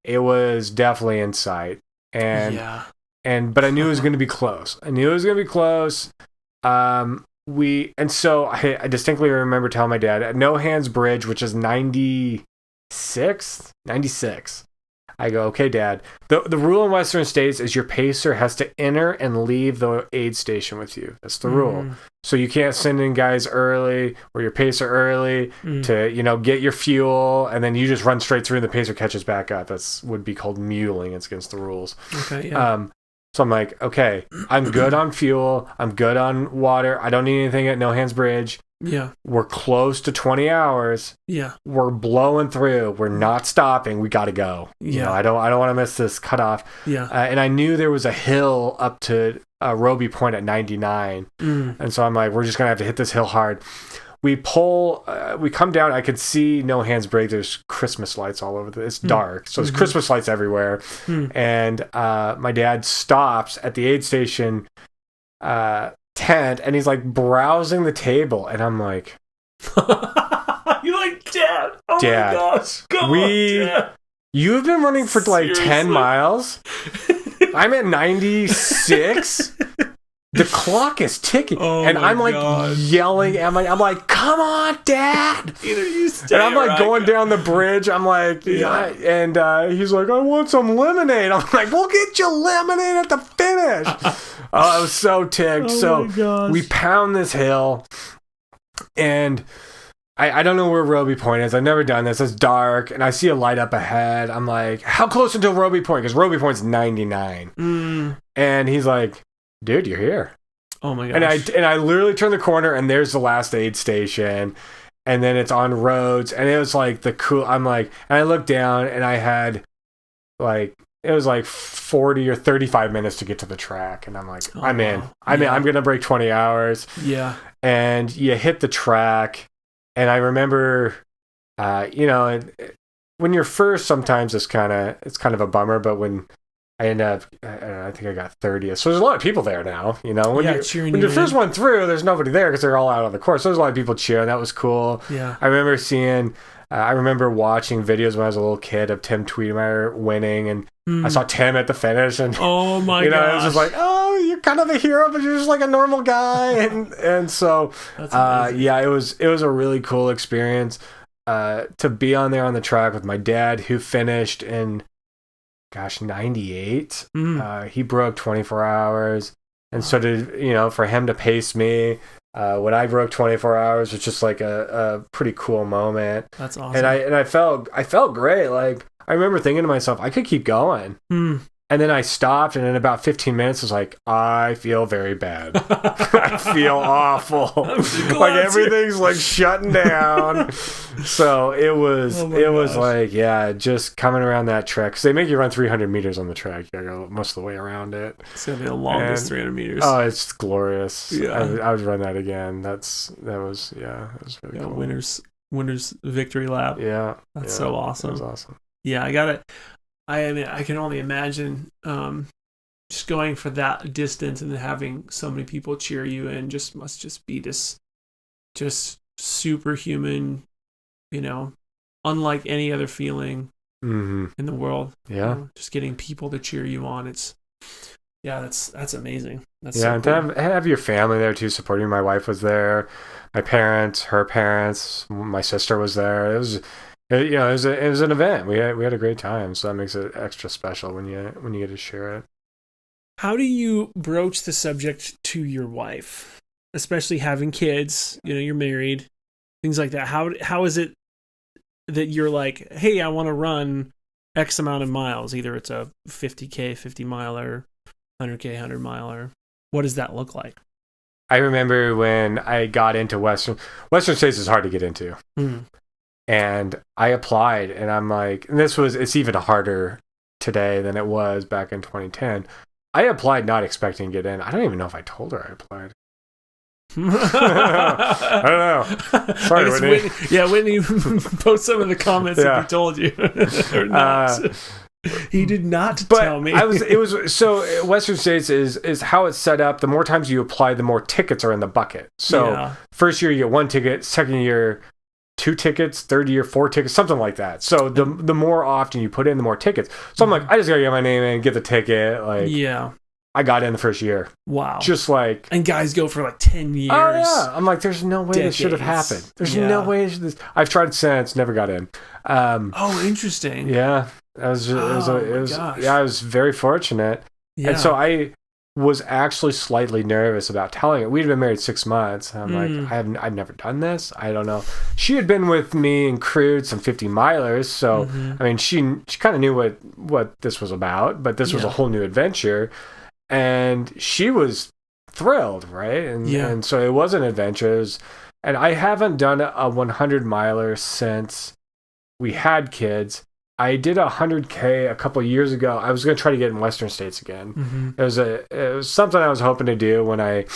[SPEAKER 1] it was definitely in sight. But I knew it was going to be close. So I distinctly remember telling my dad at No Hands Bridge, which is 96. I go, "Okay, Dad, the rule in Western States is your pacer has to enter and leave the aid station with you. That's the rule. So you can't send in guys early or your pacer early to, get your fuel, and then you just run straight through and the pacer catches back up. That's would be called muling. It's against the rules."
[SPEAKER 2] Okay, yeah.
[SPEAKER 1] So I'm like, okay, I'm good on fuel. I'm good on water. I don't need anything at No Hands Bridge.
[SPEAKER 2] Yeah.
[SPEAKER 1] We're close to 20 hours.
[SPEAKER 2] Yeah.
[SPEAKER 1] We're blowing through. We're not stopping. We got to go.
[SPEAKER 2] Yeah.
[SPEAKER 1] I don't want to miss this cutoff.
[SPEAKER 2] Yeah.
[SPEAKER 1] And I knew there was a hill up to Roby Point at 99. And so I'm like, we're just going to have to hit this hill hard. We come down. I could see No Hands Bridge. There's Christmas lights all over. It's dark. So there's Christmas lights everywhere. And my dad stops at the aid station tent, and he's like browsing the table. And I'm like...
[SPEAKER 2] You're like, "Dad, oh
[SPEAKER 1] Dad,
[SPEAKER 2] my gosh, come on, Dad."
[SPEAKER 1] You've been running for like 10 miles. I'm at 96. The clock is ticking, and I'm like yelling at I'm like, "Come on, Dad!"
[SPEAKER 2] Either you stay.
[SPEAKER 1] And I'm like going down the bridge. I'm like, and he's like, "I want some lemonade." I'm like, "We'll get you lemonade at the finish." I was so ticked. We pound this hill, and I don't know where Roby Point is. I've never done this. It's dark, and I see a light up ahead. I'm like, "How close until Roby Point?" Because Roby Point's 99. And he's like, "Dude, you're here."
[SPEAKER 2] Oh my gosh.
[SPEAKER 1] And I literally turned the corner and there's the last aid station, and then it's on roads, and it was like I'm like, and I looked down and I had like, it was like 40 or 35 minutes to get to the track, and I'm like, I'm in. I'm gonna break 20 hours.
[SPEAKER 2] Yeah.
[SPEAKER 1] And you hit the track, and I remember, when you're first, sometimes it's kind of a bummer, but when I end up, I think I got 30th. So there's a lot of people there now, When you first went through, there's nobody there because they're all out on the course. So there's a lot of people cheering. That was cool.
[SPEAKER 2] Yeah.
[SPEAKER 1] I remember watching videos when I was a little kid of Tim Tweedemeyer winning, and I saw Tim at the finish, and
[SPEAKER 2] oh my god,
[SPEAKER 1] it was just like, oh, you're kind of a hero, but you're just like a normal guy, and so it was a really cool experience to be on there on the track with my dad, who finished in 98. He broke 24 hours, and so did for him to pace me. When I broke 24 hours, was just like a pretty cool moment.
[SPEAKER 2] That's awesome.
[SPEAKER 1] And I felt great. Like, I remember thinking to myself, I could keep going. And then I stopped, and in about 15 minutes, I was like, I feel very bad. I feel awful. Like, everything's like shutting down. So it was like, just coming around that track. Because they make you run 300 meters on the track. You gotta go most of the way around it.
[SPEAKER 2] It's gonna be the longest 300 meters.
[SPEAKER 1] Oh, it's glorious.
[SPEAKER 2] Yeah.
[SPEAKER 1] I would run that again. That was really cool.
[SPEAKER 2] Winner's victory lap.
[SPEAKER 1] Yeah.
[SPEAKER 2] That's so awesome.
[SPEAKER 1] That was awesome.
[SPEAKER 2] Yeah, I can only imagine just going for that distance and having so many people cheer you, and must just be this just superhuman, unlike any other feeling in the world.
[SPEAKER 1] Yeah.
[SPEAKER 2] Just getting people to cheer you on. That's amazing. That's
[SPEAKER 1] and
[SPEAKER 2] so cool.
[SPEAKER 1] to have your family there too, supporting. My wife was there, my parents, her parents, my sister was there. It was an event. We had a great time, so that makes it extra special when you get to share it.
[SPEAKER 2] How do you broach the subject to your wife, especially having kids? You're married, things like that. How is it that you're like, hey, I want to run X amount of miles? Either it's a 50K, 50 miler, 100K, 100 miler. What does that look like?
[SPEAKER 1] I remember when I got into Western States is hard to get into. And I applied, and I'm like, and it's even harder today than it was back in 2010. I applied not expecting to get in. I don't even know if I told her I applied. I don't know. Sorry, Whitney.
[SPEAKER 2] Whitney, post some in the comments if he told you or not. He did not tell me.
[SPEAKER 1] So Western States is how it's set up. The more times you apply, the more tickets are in the bucket. So first year you get 1 ticket, second year 2 tickets, third year 4 tickets, something like that. So the more often you put in, the more tickets. So I'm like, I just gotta get my name in, get the ticket. Like, I got in the first year.
[SPEAKER 2] Wow.
[SPEAKER 1] Just like,
[SPEAKER 2] and guys go for like 10 years.
[SPEAKER 1] Oh yeah. I'm like, there's no way this should have happened. There's no way this. I've tried since, never got in.
[SPEAKER 2] Interesting.
[SPEAKER 1] Yeah. I was very fortunate. Yeah. And so I was actually slightly nervous about telling it. We'd been married 6 months. I'm like, I've never done this. I don't know. She had been with me and crewed some 50 milers, so I mean, she kind of knew what this was about, but this was a whole new adventure, and she was thrilled, right? And so it was an adventure. And I haven't done a 100 miler since we had kids. I did 100K a couple years ago. I was going to try to get in Western States again. It was something I was hoping to do when I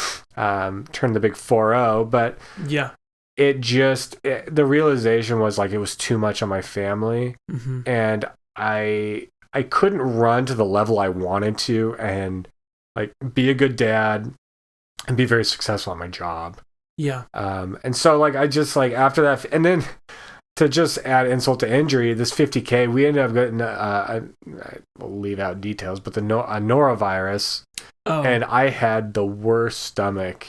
[SPEAKER 1] turned the big 4-0, but the realization was like it was too much on my family, and I couldn't run to the level I wanted to and like be a good dad and be very successful at my job. And so like I just like after that, and then to just add insult to injury, this 50K, we ended up getting, I will leave out details, but a norovirus, and I had the worst stomach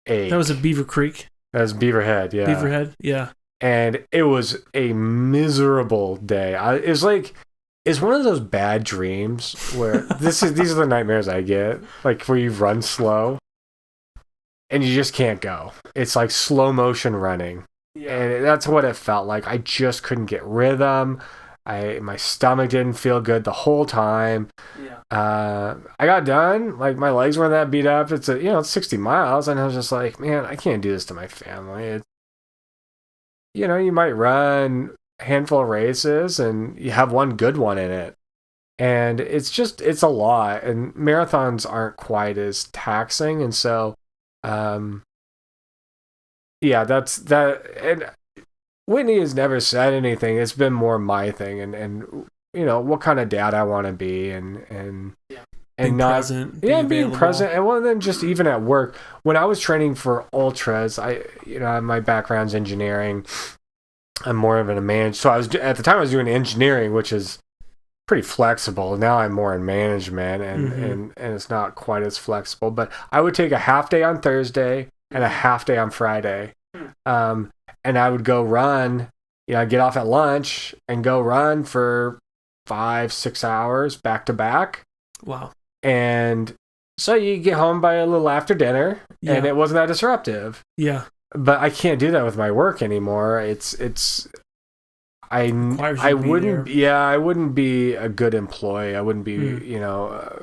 [SPEAKER 1] ache.
[SPEAKER 2] That was at Beaver Creek?
[SPEAKER 1] That was Beaverhead, yeah.
[SPEAKER 2] Beaverhead, yeah.
[SPEAKER 1] And it was a miserable day. It's one of those bad dreams where these are the nightmares I get, like where you run slow and you just can't go. It's like slow motion running. And that's what it felt like. I just couldn't get rhythm. My stomach didn't feel good the whole time. I got done. Like, my legs weren't that beat up. It's it's 60 miles. And I was just like, man, I can't do this to my family. You might run a handful of races and you have one good one in it. And it's a lot. And marathons aren't quite as taxing. And so, that's that. And Whitney has never said anything. It's been more my thing. And what kind of dad I want to be and
[SPEAKER 2] being
[SPEAKER 1] not
[SPEAKER 2] present,
[SPEAKER 1] being present. And well, then just even at work, when I was training for ultras, my background's engineering. I'm more of a manager. So at the time I was doing engineering, which is pretty flexible. Now I'm more in management and it's not quite as flexible, but I would take a half day on Thursday and a half day on Friday. And I would go run, I'd get off at lunch and go run for 5-6 hours back to back.
[SPEAKER 2] Wow. And
[SPEAKER 1] so you get home by a little after dinner and it wasn't that disruptive.
[SPEAKER 2] Yeah.
[SPEAKER 1] But I can't do that with my work anymore. I wouldn't be a good employee. I wouldn't be,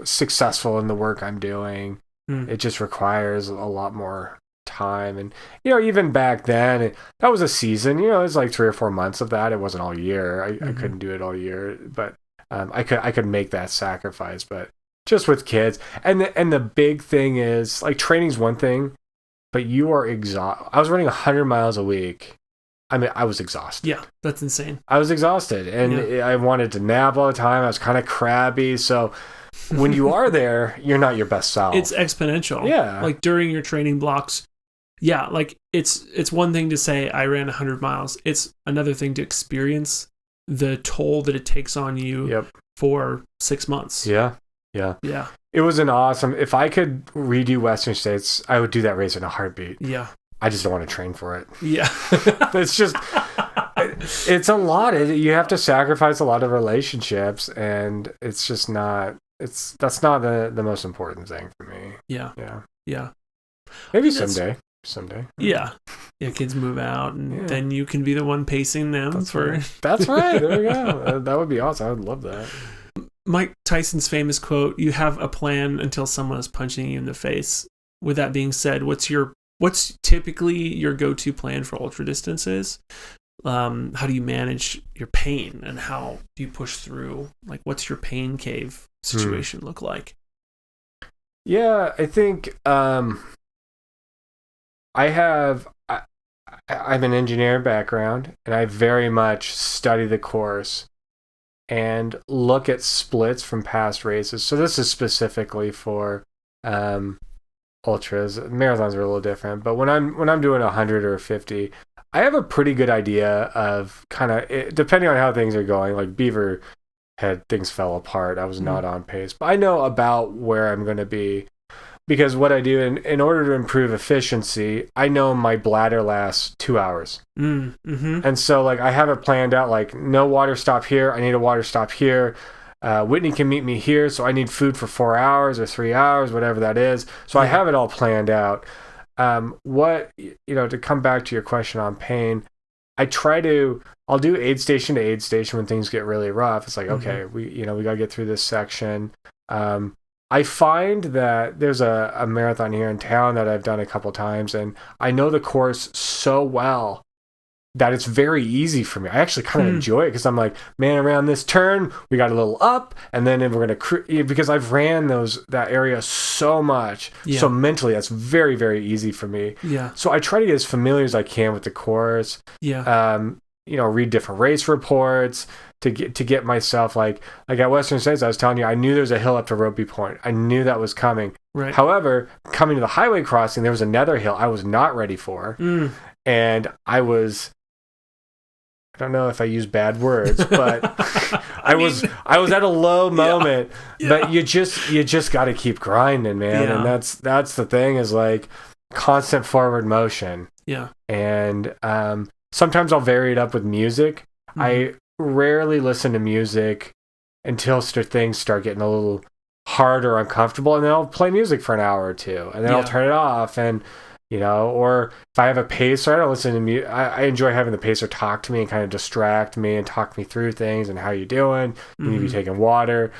[SPEAKER 1] successful in the work I'm doing. It just requires a lot more time. And, even back then, that was a season, it was like 3 or 4 months of that. It wasn't all year. I couldn't do it all year, but I could make that sacrifice, but just with kids. And the big thing is, like, training's one thing, but you are exhausted. I was running 100 miles a week. I mean, I was exhausted.
[SPEAKER 2] Yeah, that's insane.
[SPEAKER 1] I was exhausted, and I wanted to nap all the time. I was kind of crabby. So when you are there, you're not your best self.
[SPEAKER 2] It's exponential.
[SPEAKER 1] Yeah.
[SPEAKER 2] Like during your training blocks, like it's one thing to say I ran 100 miles. It's another thing to experience the toll that it takes on you for 6 months. Yeah. It was an awesome. If I could redo Western States, I would do that race in a heartbeat. Yeah. I just don't want to train for it. Yeah. It's a lot. You have to sacrifice a lot of relationships, and it's just not, that's not the most important thing for me. Yeah. Maybe someday. Yeah. Kids move out, and then you can be the one pacing them.
[SPEAKER 1] That's right. There we go. That would be awesome. I would love that.
[SPEAKER 2] Mike Tyson's famous quote, "You have a plan until someone is punching you in the face." With that being said, what's typically your go-to plan for ultra distances? How do you manage your pain, and how do you push through? Like, what's your pain cave situation look like?
[SPEAKER 1] Yeah, I think I'm an engineer background, and I very much study the course and look at splits from past races. So this is specifically for ultras. Marathons are a little different, but when I'm doing 100 or 50, I have a pretty good idea of kind of, depending on how things are going. Like Beaverhead, things fell apart. I was not on pace, but I know about where I'm going to be, because what I do in order to improve efficiency, I know my bladder lasts 2 hours. And so, like, I have it planned out, like, no water stop here. I need a water stop here. Whitney can meet me here, so I need food for 4 hours or 3 hours, whatever that is. So I have it all planned out. To come back to your question on pain, I'll do aid station to aid station when things get really rough. It's like, okay, we got to get through this section. I find that there's a marathon here in town that I've done a couple times, and I know the course so well that it's very easy for me. I actually kind of enjoy it, because I'm like, man, around this turn, we got a little up, and then we're going to, because I've ran that area so much. Yeah. So mentally, that's very, very easy for me. Yeah. So I try to get as familiar as I can with the course. Yeah. Read different race reports to get myself, like at Western States, I was telling you, I knew there was a hill up to Ropey Point. I knew that was coming. Right. However, coming to the highway crossing, there was another hill I was not ready for. And I don't know if I use bad words, but I was at a low moment. Yeah. But you just got to keep grinding, man. Yeah. And that's the thing, is like constant forward motion. Yeah. And sometimes I'll vary it up with music. I rarely listen to music until things start getting a little hard or uncomfortable, and then I'll play music for an hour or two, and then I'll turn it off. And or if I have a pacer, I don't listen to music. I enjoy having the pacer talk to me and kind of distract me and talk me through things and how you doing. You need to be taking water.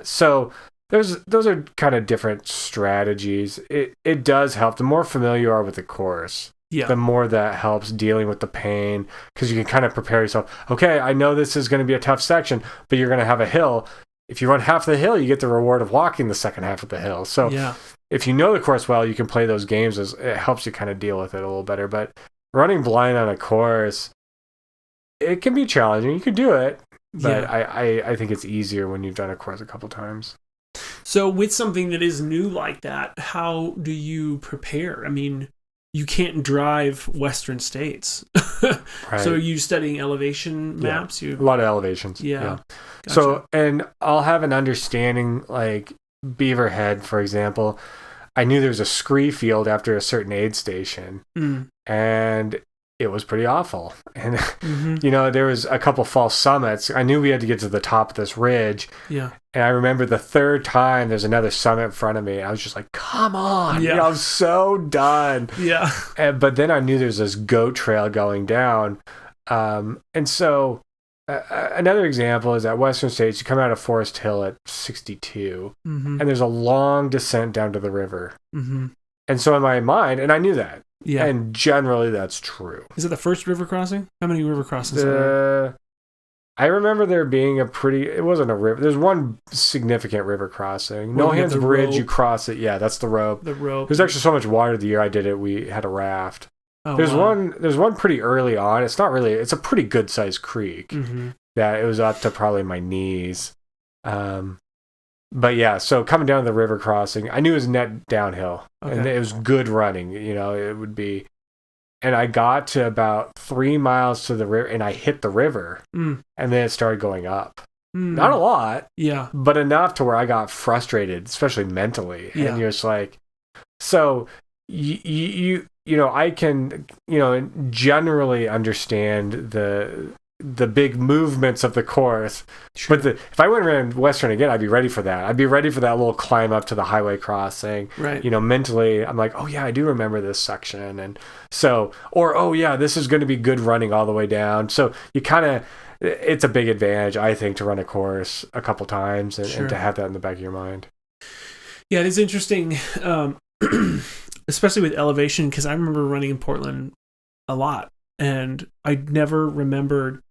[SPEAKER 1] So those are kind of different strategies. It does help. The more familiar you are with the course, the more that helps dealing with the pain, because you can kind of prepare yourself. Okay, I know this is going to be a tough section, but you're going to have a hill. If you run half the hill, you get the reward of walking the second half of the hill. So if you know the course well, you can play those games. It helps you kind of deal with it a little better. But running blind on a course, it can be challenging. You can do it, but I think it's easier when you've done a course a couple times.
[SPEAKER 2] So with something that is new like that, how do you prepare? I mean, you can't drive Western states. Right. So are you studying elevation maps?
[SPEAKER 1] A lot of elevations.
[SPEAKER 2] Yeah. Gotcha.
[SPEAKER 1] So, and I'll have an understanding, like Beaverhead, for example. I knew there was a scree field after a certain aid station, and it was pretty awful. And, there was a couple false summits. I knew we had to get to the top of this ridge.
[SPEAKER 2] Yeah.
[SPEAKER 1] And I remember the third time there's another summit in front of me. I was just like, come on.
[SPEAKER 2] Yeah.
[SPEAKER 1] I'm so done.
[SPEAKER 2] Yeah.
[SPEAKER 1] But then I knew there's this goat trail going down. And so another example is at Western States, you come out of Forest Hill at 62, and there's a long descent down to the river. And so in my mind, and I knew that. Yeah. And generally that's true.
[SPEAKER 2] Is it the first river crossing? How many river crossings are there?
[SPEAKER 1] I remember there being it wasn't a river. There's one significant river crossing. No Hands Bridge, rope. You cross it. Yeah, that's the rope.
[SPEAKER 2] The rope.
[SPEAKER 1] There's actually so much water the year I did it, we had a raft.
[SPEAKER 2] Oh,
[SPEAKER 1] there's one pretty early on. It's a pretty good sized creek that it was up to probably my knees. But yeah, so coming down to the river crossing, I knew it was net downhill, and it was good running. It would be, and I got to about 3 miles to the river, and I hit the river, and then it started going up. Not a lot, but enough to where I got frustrated, especially mentally. Yeah. And you're just like, so I can generally understand the big movements of the course. Sure. But if I went around Western again, I'd be ready for that. I'd be ready for that little climb up to the highway crossing.
[SPEAKER 2] Right.
[SPEAKER 1] Mentally, I'm like, oh yeah, I do remember this section. And so, or, oh yeah, this is going to be good running all the way down. So you kind of, it's a big advantage, I think, to run a course a couple times and to have that in the back of your mind.
[SPEAKER 2] Yeah, it is interesting, especially with elevation, because I remember running in Portland a lot. And I never remembered.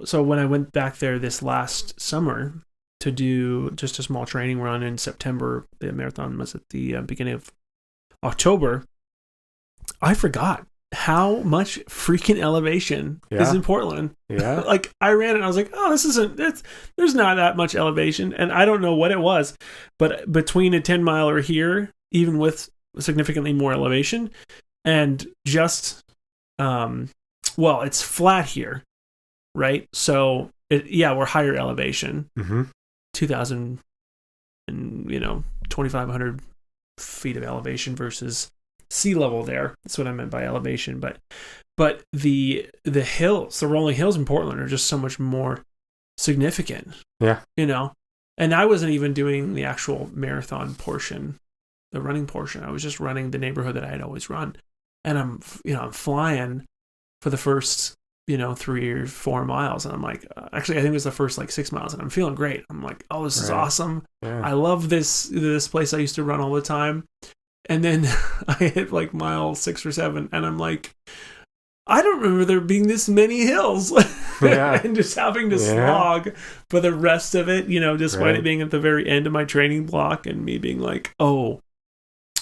[SPEAKER 2] So when I went back there this last summer to do just a small training run in September, the marathon was at the beginning of October, I forgot how much freaking elevation is in Portland. Yeah. Like I ran it and I was like, oh, there's not that much elevation. And I don't know what it was, but between a 10 miler here, even with significantly more elevation, and just it's flat here, right? So we're higher elevation, 2,000 and 2,500 feet of elevation versus sea level there. That's what I meant by elevation. But the hills, the rolling hills in Portland are just so much more significant.
[SPEAKER 1] Yeah.
[SPEAKER 2] And I wasn't even doing the actual marathon portion, the running portion. I was just running the neighborhood that I had always run. And I'm flying for the first, 3 or 4 miles. And I'm like, actually, I think it was the first 6 miles, and I'm feeling great. I'm like, oh, this is awesome. Yeah. I love this place I used to run all the time. And then I hit mile 6 or 7, and I'm like, I don't remember there being this many hills. And just having to slog for the rest of it, despite it being at the very end of my training block, and me being like, oh,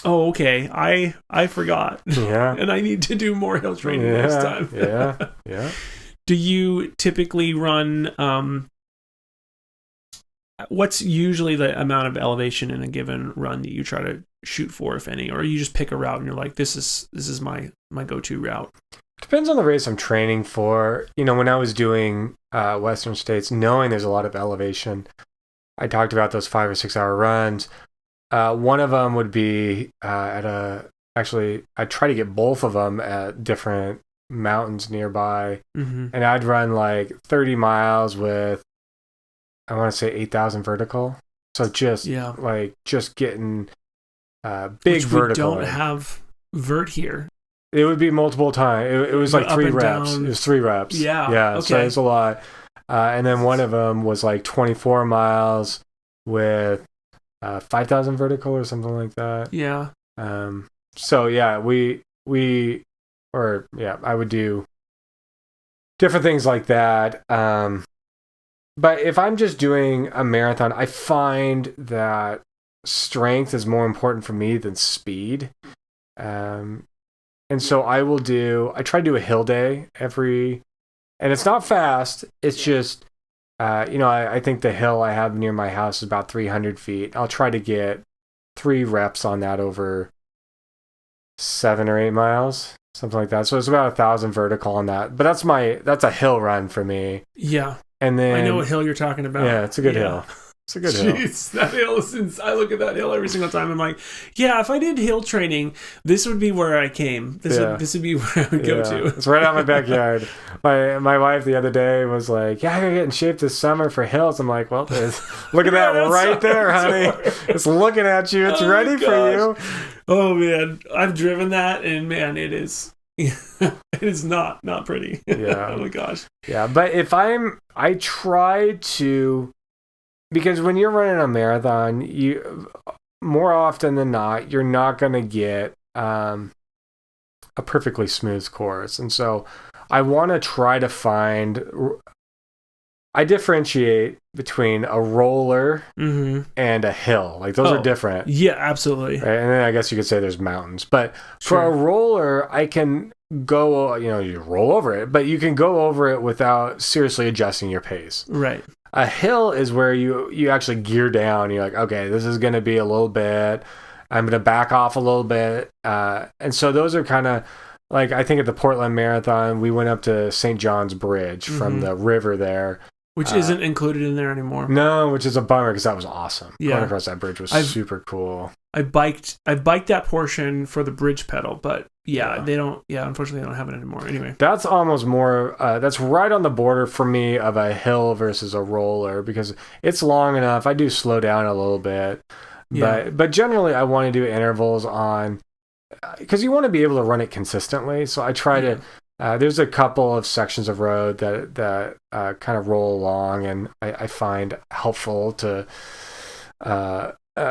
[SPEAKER 2] okay, I forgot. Yeah. And I need to do more hill training next time.
[SPEAKER 1] Yeah.
[SPEAKER 2] Do you typically run, what's usually the amount of elevation in a given run that you try to shoot for, if any? Or you just pick a route and you're like, this is my go-to route?
[SPEAKER 1] Depends on the race I'm training for. When I was doing Western States, knowing there's a lot of elevation, I talked about those 5 or 6 hour runs. One of them would be actually, I try to get both of them at different mountains nearby. And I'd run 30 miles with, I want to say 8,000 vertical. So just getting big
[SPEAKER 2] Which
[SPEAKER 1] vertical.
[SPEAKER 2] We don't have vert here?
[SPEAKER 1] It would be multiple times. It was like 3 reps.
[SPEAKER 2] Down.
[SPEAKER 1] It was 3 reps.
[SPEAKER 2] Yeah. Okay.
[SPEAKER 1] So it's a lot. And then one of them was like 24 miles with 5,000 vertical or something like that.
[SPEAKER 2] Yeah.
[SPEAKER 1] So yeah, I would do different things like that. But if I'm just doing a marathon, I find that strength is more important for me than speed. And so I try to do a hill day and it's not fast. It's just, I think the hill I have near my house is about 300 feet. I'll try to get 3 reps on that over 7 or 8 miles, something like that. So it's about 1,000 vertical on that. But that's a hill run for me.
[SPEAKER 2] Yeah.
[SPEAKER 1] And then
[SPEAKER 2] I know what hill you're talking about.
[SPEAKER 1] Yeah, it's a good hill. It's a good hill.
[SPEAKER 2] Jeez, that hill, since I look at that hill every single time, I'm like, yeah, if I did hill training, this would be where I came. This would be where I would go to.
[SPEAKER 1] It's right out my backyard. My wife the other day was like, yeah, I gotta get in shape this summer for hills. I'm like, well, look at that right there, honey. It's looking at you. It's ready for you.
[SPEAKER 2] Oh, man. I've driven that, and, man, it is... it is not pretty.
[SPEAKER 1] Yeah.
[SPEAKER 2] Oh, my gosh.
[SPEAKER 1] Yeah, but I try to... Because when you're running a marathon, you more often than not, you're not going to get a perfectly smooth course. And so I want to try to I differentiate between a roller and a hill. Like those are different.
[SPEAKER 2] Yeah, absolutely.
[SPEAKER 1] Right? And then I guess you could say there's mountains. But for a roller, I can go, you roll over it, but you can go over it without seriously adjusting your pace.
[SPEAKER 2] Right.
[SPEAKER 1] A hill is where you actually gear down. You're like, okay, this is going to be a little bit. I'm going to back off a little bit. And so those are kind of like, I think at the Portland Marathon, we went up to St. John's Bridge from the river there.
[SPEAKER 2] Which isn't included in there anymore.
[SPEAKER 1] No, which is a bummer because that was awesome.
[SPEAKER 2] Yeah.
[SPEAKER 1] Going across that bridge was super cool.
[SPEAKER 2] I biked that portion for the bridge pedal, but unfortunately they don't have it anymore. Anyway.
[SPEAKER 1] That's almost more, that's right on the border for me of a hill versus a roller because it's long enough. I do slow down a little bit, but generally I want to do intervals on, because you want to be able to run it consistently. So I try to, there's a couple of sections of road that kind of roll along and I find helpful to,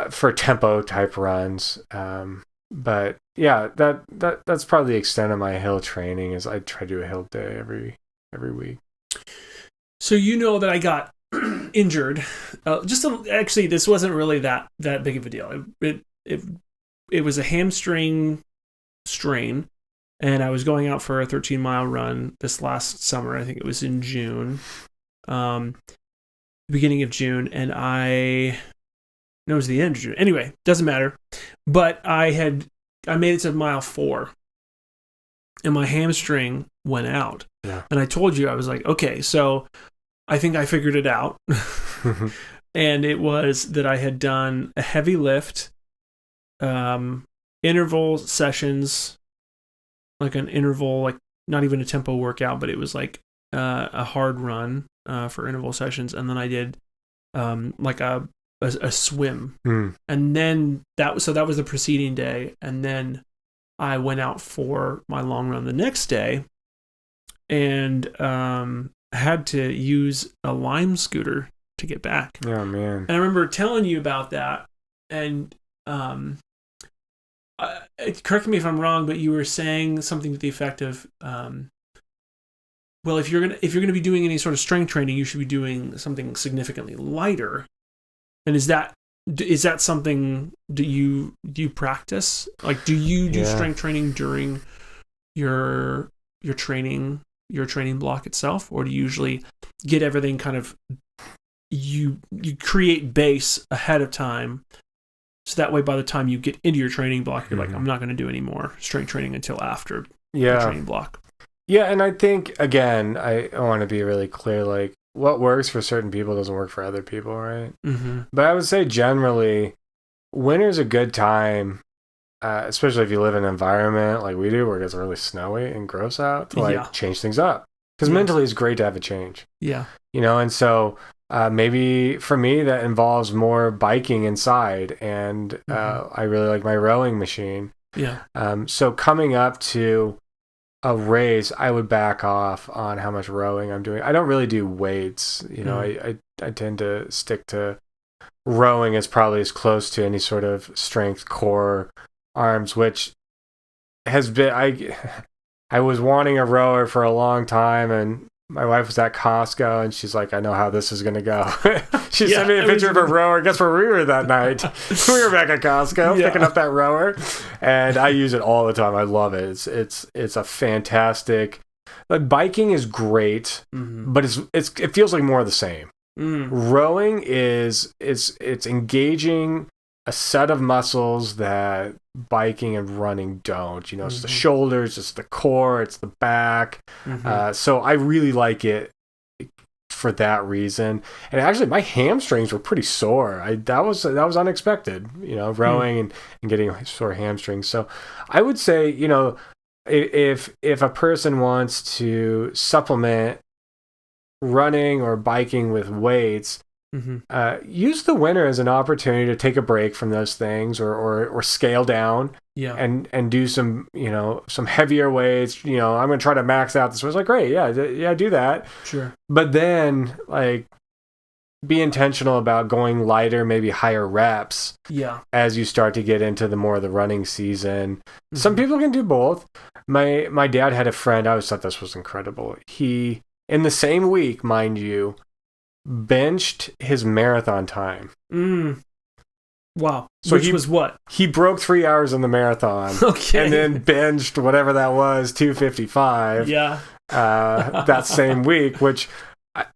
[SPEAKER 1] for tempo type runs. But yeah, that's probably the extent of my hill training is I try to do a hill day every week.
[SPEAKER 2] So that I got injured. Actually, this wasn't really that big of a deal. It was a hamstring strain, and I was going out for a 13-mile run this last summer. I think it was in June, beginning of June, and it was the end of June. Anyway, doesn't matter. But I made it to mile 4, and my hamstring went out. Yeah. And I told you, I was like, okay, so I think I figured it out. And it was that I had done a heavy lift, interval sessions, like an interval, like not even a tempo workout, but it was like a hard run for interval sessions. And then I did like a swim, and then that was the preceding day, and then I went out for my long run the next day, and had to use a Lime scooter to get back.
[SPEAKER 1] Oh man!
[SPEAKER 2] And I remember telling you about that, and correct me if I'm wrong, but you were saying something to the effect of, well, if you're gonna be doing any sort of strength training, you should be doing something significantly lighter. And is that something do you practice? Like, do you do strength training during your training block itself, or do you usually get everything kind of you create base ahead of time, so that way by the time you get into your training block, you're like, I'm not going to do any more strength training until after the training block.
[SPEAKER 1] Yeah, and I think again, I want to be really clear, like, what works for certain people doesn't work for other people, right? Mm-hmm. But I would say generally, winter's a good time, especially if you live in an environment like we do where it gets really snowy and gross out, to change things up. Because mentally it's great to have a change. Yeah. And so maybe for me that involves more biking inside, and I really like my rowing machine.
[SPEAKER 2] Yeah.
[SPEAKER 1] So coming up to a race, I would back off on how much rowing I'm doing. I don't really do weights. I tend to stick to rowing as probably as close to any sort of strength, core, arms, which has been, I was wanting a rower for a long time, and my wife was at Costco, and she's like, I know how this is going to go. She sent me a picture of a rower. Guess where we were that night? We were back at Costco picking up that rower, and I use it all the time. I love it. It's a fantastic. Like, biking is great, but it feels like more of the same. Rowing it's engaging a set of muscles that biking and running don't. It's the shoulders, it's the core, it's the back. So I really like it for that reason. And actually, my hamstrings were pretty sore. That was unexpected. Rowing and getting sore hamstrings. So I would say, if a person wants to supplement running or biking with weights, use the winter as an opportunity to take a break from those things, or scale down, and do some heavier weights. I'm going to try to max out this. I was like, great, do that.
[SPEAKER 2] Sure.
[SPEAKER 1] But then, like, be intentional about going lighter, maybe higher reps.
[SPEAKER 2] Yeah.
[SPEAKER 1] As you start to get into the running season. Some people can do both. My dad had a friend. I always thought this was incredible. He, in the same week, mind you, benched his marathon time.
[SPEAKER 2] Wow.
[SPEAKER 1] So
[SPEAKER 2] Which was what?
[SPEAKER 1] He broke 3 hours in the marathon.
[SPEAKER 2] Okay.
[SPEAKER 1] And then benched whatever that was, 2:55.
[SPEAKER 2] Yeah.
[SPEAKER 1] That same week, which,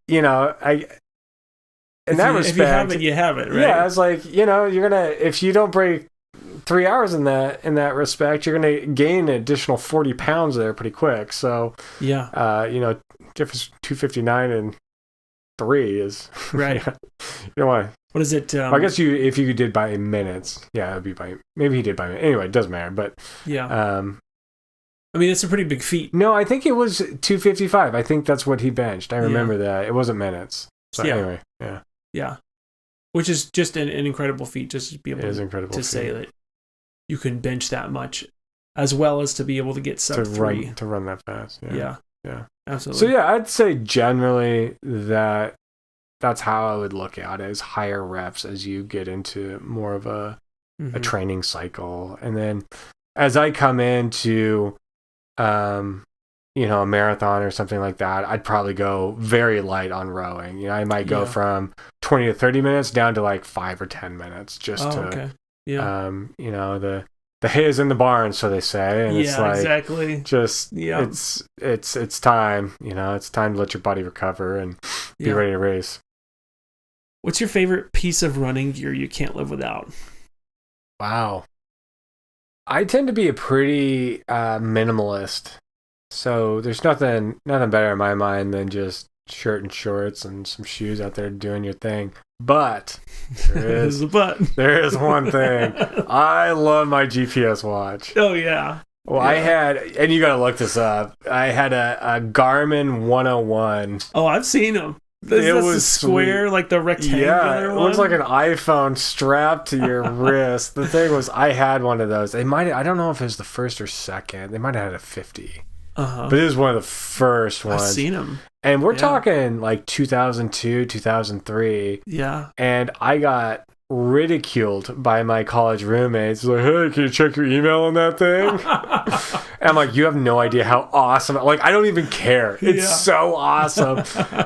[SPEAKER 1] in that respect,
[SPEAKER 2] if you have it, you have it, right?
[SPEAKER 1] Yeah, I was like, you're gonna, if you don't break 3 hours in that respect, you're gonna gain an additional 40 pounds there pretty quick. So difference 2:59 and 3 is
[SPEAKER 2] right.
[SPEAKER 1] What
[SPEAKER 2] is it?
[SPEAKER 1] I guess if you did by minutes, it'd be maybe he did by minutes. Anyway, it doesn't matter. But
[SPEAKER 2] I mean, it's a pretty big feat.
[SPEAKER 1] No, I think it was 2:55. I think that's what he benched. I remember that. It wasn't minutes. So anyway,
[SPEAKER 2] yeah, which is just an incredible feat, just to be able to say that you can bench that much, as well as to be able to get sub 3
[SPEAKER 1] to run that fast. Yeah,
[SPEAKER 2] absolutely.
[SPEAKER 1] So I'd say generally that's how I would look at it, is higher reps as you get into more of a training cycle, and then as I come into a marathon or something like that, I'd probably go very light on rowing. I might go from 20 to 30 minutes down to like 5 or 10 minutes just the hay is in the barn, so they say, and it's like,
[SPEAKER 2] exactly.
[SPEAKER 1] Just it's time. It's time to let your body recover and be ready to race.
[SPEAKER 2] What's your favorite piece of running gear you can't live without?
[SPEAKER 1] Wow. I tend to be a pretty minimalist. So there's nothing better in my mind than just shirt and shorts and some shoes out there doing your thing. But there is one thing. I love my GPS watch.
[SPEAKER 2] Oh yeah.
[SPEAKER 1] Well, I had, and you got to look this up. I had a Garmin 101.
[SPEAKER 2] Oh, I've seen them. It was the square, like the rectangular one.
[SPEAKER 1] It looks like an iPhone strapped to your wrist. The thing was, I had one of those. I don't know if it was the first or second. They might have had a 50. But it was one of the first ones.
[SPEAKER 2] I've seen them.
[SPEAKER 1] And we're talking like 2002, 2003.
[SPEAKER 2] Yeah.
[SPEAKER 1] And I got ridiculed by my college roommates. Like, hey, can you check your email on that thing? And I'm like, you have no idea how awesome. Like, I don't even care. It's so awesome.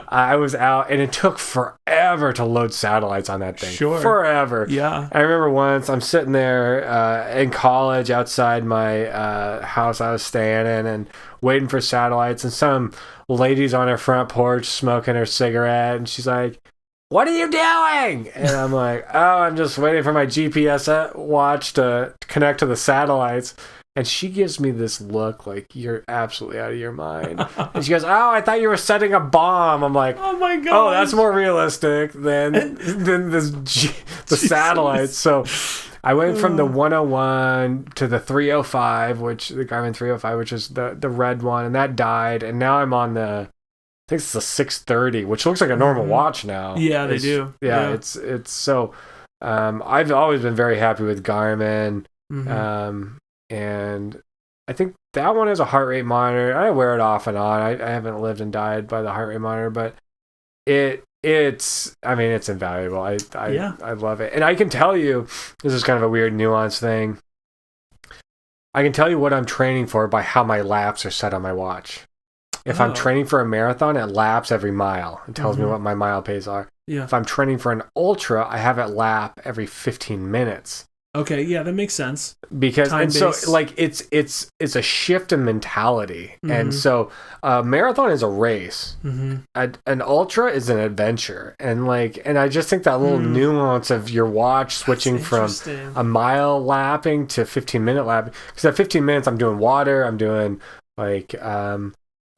[SPEAKER 1] I was out, and it took forever to load satellites on that thing.
[SPEAKER 2] Sure.
[SPEAKER 1] Forever.
[SPEAKER 2] Yeah.
[SPEAKER 1] I remember once I'm sitting there in college outside my house I was staying in and waiting for satellites, and some lady's on her front porch smoking her cigarette, and she's like, what are you doing? And I'm like, oh, I'm just waiting for my GPS watch to connect to the satellites. And she gives me this look like, you're absolutely out of your mind. And she goes, oh, I thought you were setting a bomb. I'm like,
[SPEAKER 2] oh my God.
[SPEAKER 1] Oh, that's more realistic than the satellites. So I went from the 101 to the 305, the Garmin 305, which is the red one, and that died. And now I'm on I think it's the 630, which looks like a normal watch now.
[SPEAKER 2] Yeah, they do.
[SPEAKER 1] Yeah, it's so. I've always been very happy with Garmin. and I think that one has a heart rate monitor. I wear it off and on. I haven't lived and died by the heart rate monitor, but it's invaluable. I love it. And I can tell you, this is kind of a weird nuance thing. I can tell you what I'm training for by how my laps are set on my watch. If I'm training for a marathon, it laps every mile. It tells me what my mile pace are.
[SPEAKER 2] Yeah.
[SPEAKER 1] If I'm training for an ultra, I have it lap every 15 minutes.
[SPEAKER 2] Okay, yeah, that makes sense.
[SPEAKER 1] Because so like it's a shift in mentality, and so a marathon is a race, an ultra is an adventure, and I just think that little nuance of your watch switching from a mile lapping to 15-minute lapping, because at 15 minutes I'm doing water, I'm doing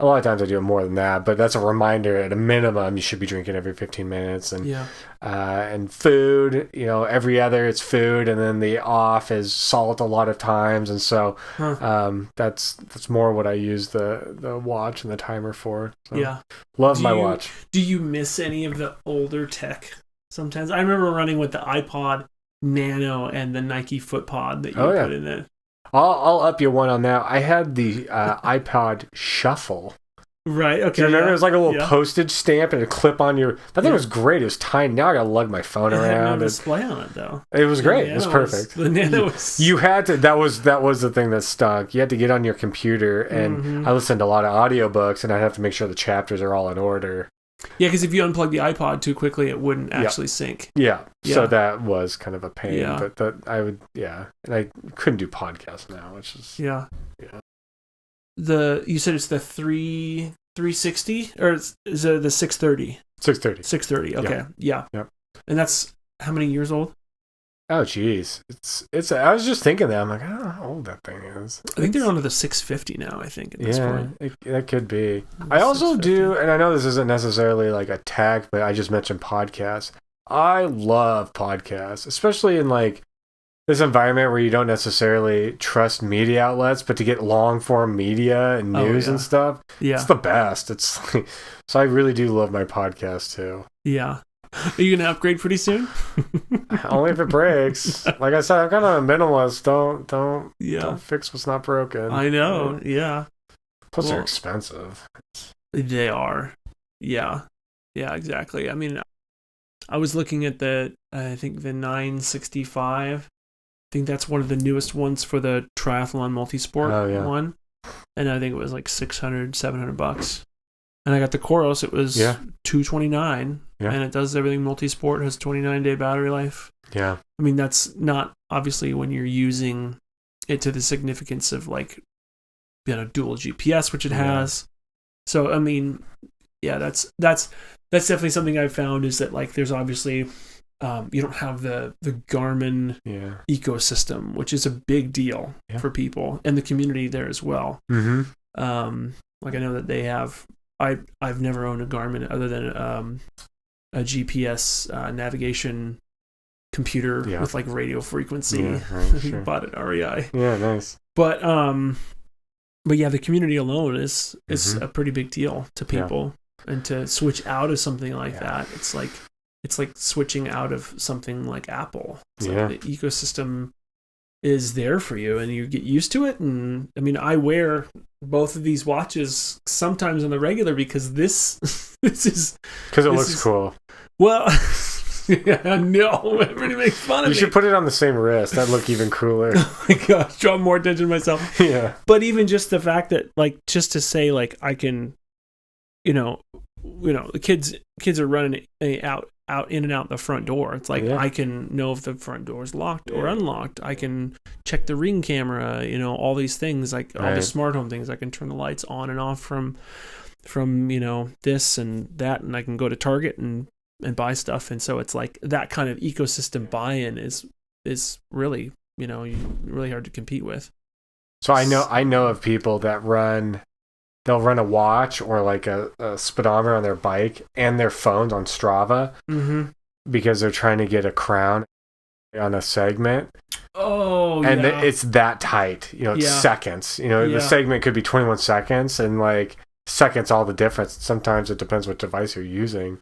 [SPEAKER 1] a lot of times I do it more than that, but that's a reminder. At a minimum, you should be drinking every 15 minutes, and food. Every other it's food, and then the off is salt a lot of times, and so that's more what I use the watch and the timer for. So, love my watch.
[SPEAKER 2] Do you miss any of the older tech? Sometimes I remember running with the iPod Nano and the Nike FootPod that you put in it.
[SPEAKER 1] I'll up you one on that. I had the iPod Shuffle.
[SPEAKER 2] Right, okay.
[SPEAKER 1] Do you remember? It was like a little postage stamp and a clip on your... That thing was great. It was tiny. Now I got to lug my phone around. It had no
[SPEAKER 2] display on it, though.
[SPEAKER 1] It was great. It was perfect.
[SPEAKER 2] The Nano was...
[SPEAKER 1] You had to... That was the thing that stuck. You had to get on your computer, and I listened to a lot of audiobooks, and I'd have to make sure the chapters are all in order.
[SPEAKER 2] Yeah, because if you unplug the iPod too quickly, it wouldn't actually sync.
[SPEAKER 1] Yeah, so that was kind of a pain. Yeah. But I would, and I couldn't do podcasts now, which is... Yeah.
[SPEAKER 2] You said it's the 360, or is it the 630?
[SPEAKER 1] 630.
[SPEAKER 2] 630, okay. Yeah. Yep. And that's how many years old?
[SPEAKER 1] Oh, geez. It's. I was just thinking that. I'm like, I don't know how old that thing is.
[SPEAKER 2] I think they're onto the 650 now, I think, at this point.
[SPEAKER 1] That could be. I also do, and I know this isn't necessarily like a tag, but I just mentioned podcasts. I love podcasts, especially in like this environment where you don't necessarily trust media outlets, but to get long form media and news and stuff, it's the best. It's like, so I really do love my podcast too.
[SPEAKER 2] Yeah. Are you gonna upgrade pretty soon?
[SPEAKER 1] Only if it breaks. Like I said, I'm kind of a minimalist. Don't fix what's not broken.
[SPEAKER 2] I know. Yeah.
[SPEAKER 1] Plus, they're expensive.
[SPEAKER 2] They are. Yeah. Yeah. Exactly. I mean, I was looking at I think the 965. I think that's one of the newest ones for the triathlon multisport one, and I think it was like $600-$700. And I got the Coros. It was $229, and it does everything multi-sport. Has 29-day battery life. Yeah, I mean that's not obviously when you're using it to the significance of like, dual GPS, which it has. So I mean, that's definitely something I've found is that like there's obviously you don't have the Garmin ecosystem, which is a big deal for people and the community there as well. Like I know that they have. I've never owned a Garmin other than a GPS navigation computer with like radio frequency. You bought at REI. Yeah, nice. But yeah, the community alone is a pretty big deal to people, and to switch out of something like that, it's like switching out of something like Apple. It's like the ecosystem is there for you and you get used to it. And I mean, I wear both of these watches sometimes on the regular because this is
[SPEAKER 1] because it looks cool.
[SPEAKER 2] Well, no, everybody makes fun of me.
[SPEAKER 1] You should put it on the same wrist. That'd look even cooler.
[SPEAKER 2] Oh my gosh, draw more attention to myself. Yeah. But even just the fact that like just to say like I can, the kids are running out in and out the front door. It's like I can know if the front door is locked or unlocked. I can check the Ring camera, all these things, like all the smart home things. I can turn the lights on and off from this and that, and I can go to Target and buy stuff. And so it's like that kind of ecosystem buy-in is really, really hard to compete with.
[SPEAKER 1] So I know of people that they'll run a watch or like a speedometer on their bike and their phones on Strava because they're trying to get a crown on a segment.
[SPEAKER 2] Oh,
[SPEAKER 1] and it's that tight. It's seconds. The segment could be 21 seconds, and like seconds all the difference. Sometimes it depends what device you're using.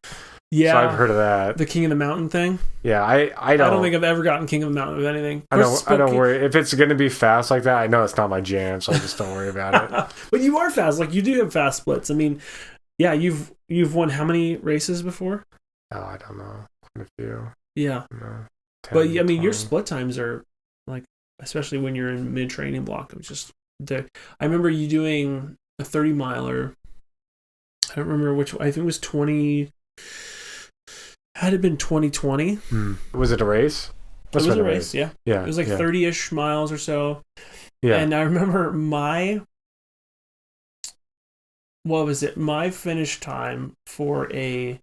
[SPEAKER 2] Yeah.
[SPEAKER 1] So I've heard of that.
[SPEAKER 2] The King of the Mountain thing.
[SPEAKER 1] Yeah, I don't
[SPEAKER 2] think I've ever gotten King of the Mountain with anything.
[SPEAKER 1] I don't worry. If it's going to be fast like that, I know it's not my jam, so I just don't worry about it.
[SPEAKER 2] But you are fast. Like, you do have fast splits. I mean, yeah, you've won how many races before?
[SPEAKER 1] Oh, I don't know. Quite a few.
[SPEAKER 2] Yeah.
[SPEAKER 1] No, 10,
[SPEAKER 2] But, I mean,
[SPEAKER 1] 20.
[SPEAKER 2] your split times are, like, especially when you're in mid-training block, it was just... I remember you doing a 30-miler. I don't remember which one. I think it was 20... Had it been 2020?
[SPEAKER 1] Was it a race?
[SPEAKER 2] It was a race, yeah.
[SPEAKER 1] Yeah.
[SPEAKER 2] It was like 30-ish miles or so.
[SPEAKER 1] Yeah.
[SPEAKER 2] And I remember my finish time for a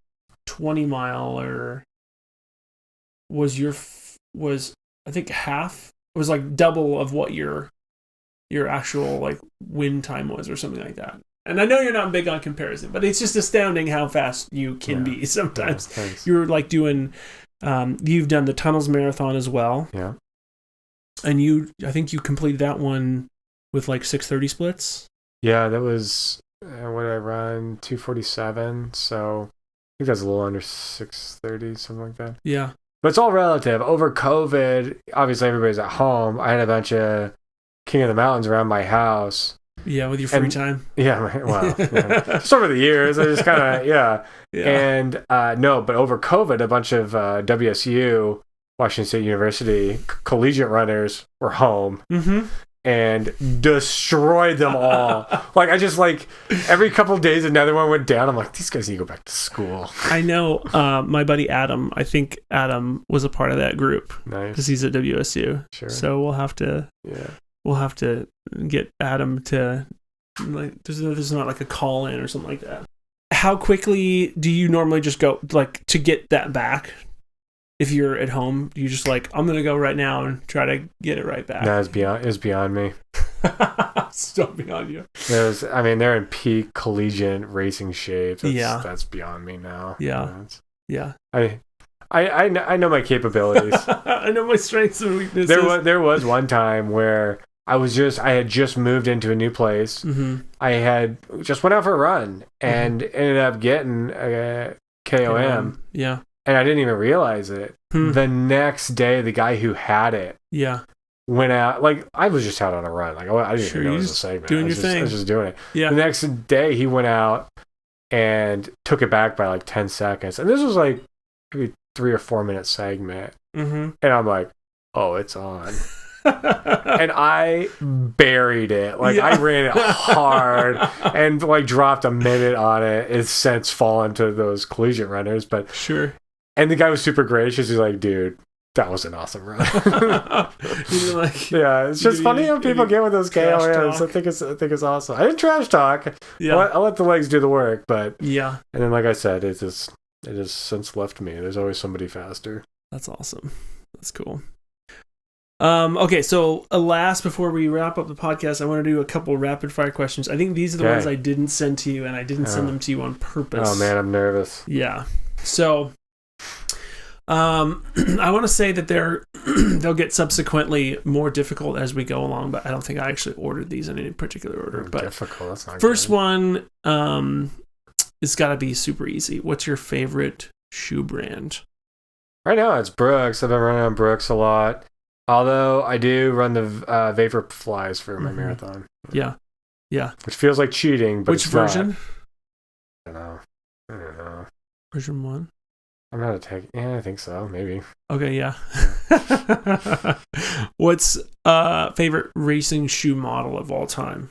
[SPEAKER 2] 20-miler was I think half. It was like double of what your actual like win time was or something like that. And I know you're not big on comparison, but it's just astounding how fast you can be sometimes.
[SPEAKER 1] Yeah,
[SPEAKER 2] you're like doing, you've done the Tunnels Marathon as well.
[SPEAKER 1] Yeah.
[SPEAKER 2] And I think you completed that one with like 6:30 splits.
[SPEAKER 1] Yeah, that was, what did I run? 2:47. So I think that's a little under 6:30, something like that.
[SPEAKER 2] Yeah.
[SPEAKER 1] But it's all relative. Over COVID, obviously everybody's at home. I had a bunch of King of the Mountains around my house.
[SPEAKER 2] Yeah, with your free time.
[SPEAKER 1] Yeah, well, just over the years, I just kind of, yeah. And no, but over COVID, a bunch of WSU, Washington State University, collegiate runners were home and destroyed them all. Like, I just, like, every couple of days, another one went down. I'm like, these guys need to go back to school.
[SPEAKER 2] I know my buddy Adam, I think Adam was a part of that group.
[SPEAKER 1] Nice.
[SPEAKER 2] Because he's at WSU.
[SPEAKER 1] Sure.
[SPEAKER 2] So we'll have to...
[SPEAKER 1] Yeah.
[SPEAKER 2] We'll have to get Adam to, like, there's not like a call in or something like that. How quickly do you normally just go, like, to get that back? If you're at home, you just like, I'm going to go right now and try to get it right back.
[SPEAKER 1] No, it's beyond me.
[SPEAKER 2] Still beyond you.
[SPEAKER 1] They're in peak collegiate racing shape. That's beyond me now.
[SPEAKER 2] Yeah.
[SPEAKER 1] Yeah. I know my capabilities.
[SPEAKER 2] I know my strengths and weaknesses.
[SPEAKER 1] There was one time where I had just moved into a new place. I had just went out for a run and ended up getting a KOM.
[SPEAKER 2] Yeah.
[SPEAKER 1] And I didn't even realize it. The next day, the guy who had it went out. Like, I was just out on a run. Like, I didn't even know it was a segment.
[SPEAKER 2] Doing your thing.
[SPEAKER 1] I was just doing it.
[SPEAKER 2] Yeah.
[SPEAKER 1] The next day, he went out and took it back by like 10 seconds. And this was like maybe 3 or 4 minute segment. And I'm like, oh, it's on. And I buried it. Like, I ran it hard and like dropped a minute on it. It's since fallen to those collegiate runners, but
[SPEAKER 2] sure.
[SPEAKER 1] And the guy was super gracious. He's like, dude, that was an awesome run.
[SPEAKER 2] Like,
[SPEAKER 1] yeah, it's just funny how people get with those KOMs. I think it's awesome. I didn't trash talk. Yeah, I'll let the legs do the work, but
[SPEAKER 2] yeah.
[SPEAKER 1] And then, like I said, it has since left me. There's always somebody faster.
[SPEAKER 2] That's awesome. That's cool. Okay, so last before we wrap up the podcast, I want to do a couple rapid fire questions. I think these are the ones I didn't send to you, and I didn't send them to you on purpose.
[SPEAKER 1] Oh man, I'm nervous.
[SPEAKER 2] Yeah. So, I want to say that they'll get subsequently more difficult as we go along, but I don't think I actually ordered these in any particular order. But
[SPEAKER 1] difficult. That's not
[SPEAKER 2] first
[SPEAKER 1] good.
[SPEAKER 2] one, it's got to be super easy. What's your favorite shoe brand?
[SPEAKER 1] Right now, it's Brooks. I've been running on Brooks a lot. Although I do run the Vapor Flies for my marathon.
[SPEAKER 2] Yeah.
[SPEAKER 1] Which feels like cheating, but
[SPEAKER 2] which version?
[SPEAKER 1] Not. I don't know.
[SPEAKER 2] Version 1?
[SPEAKER 1] I'm not a tech. Yeah, I think so. Maybe.
[SPEAKER 2] Okay, yeah. What's favorite racing shoe model of all time?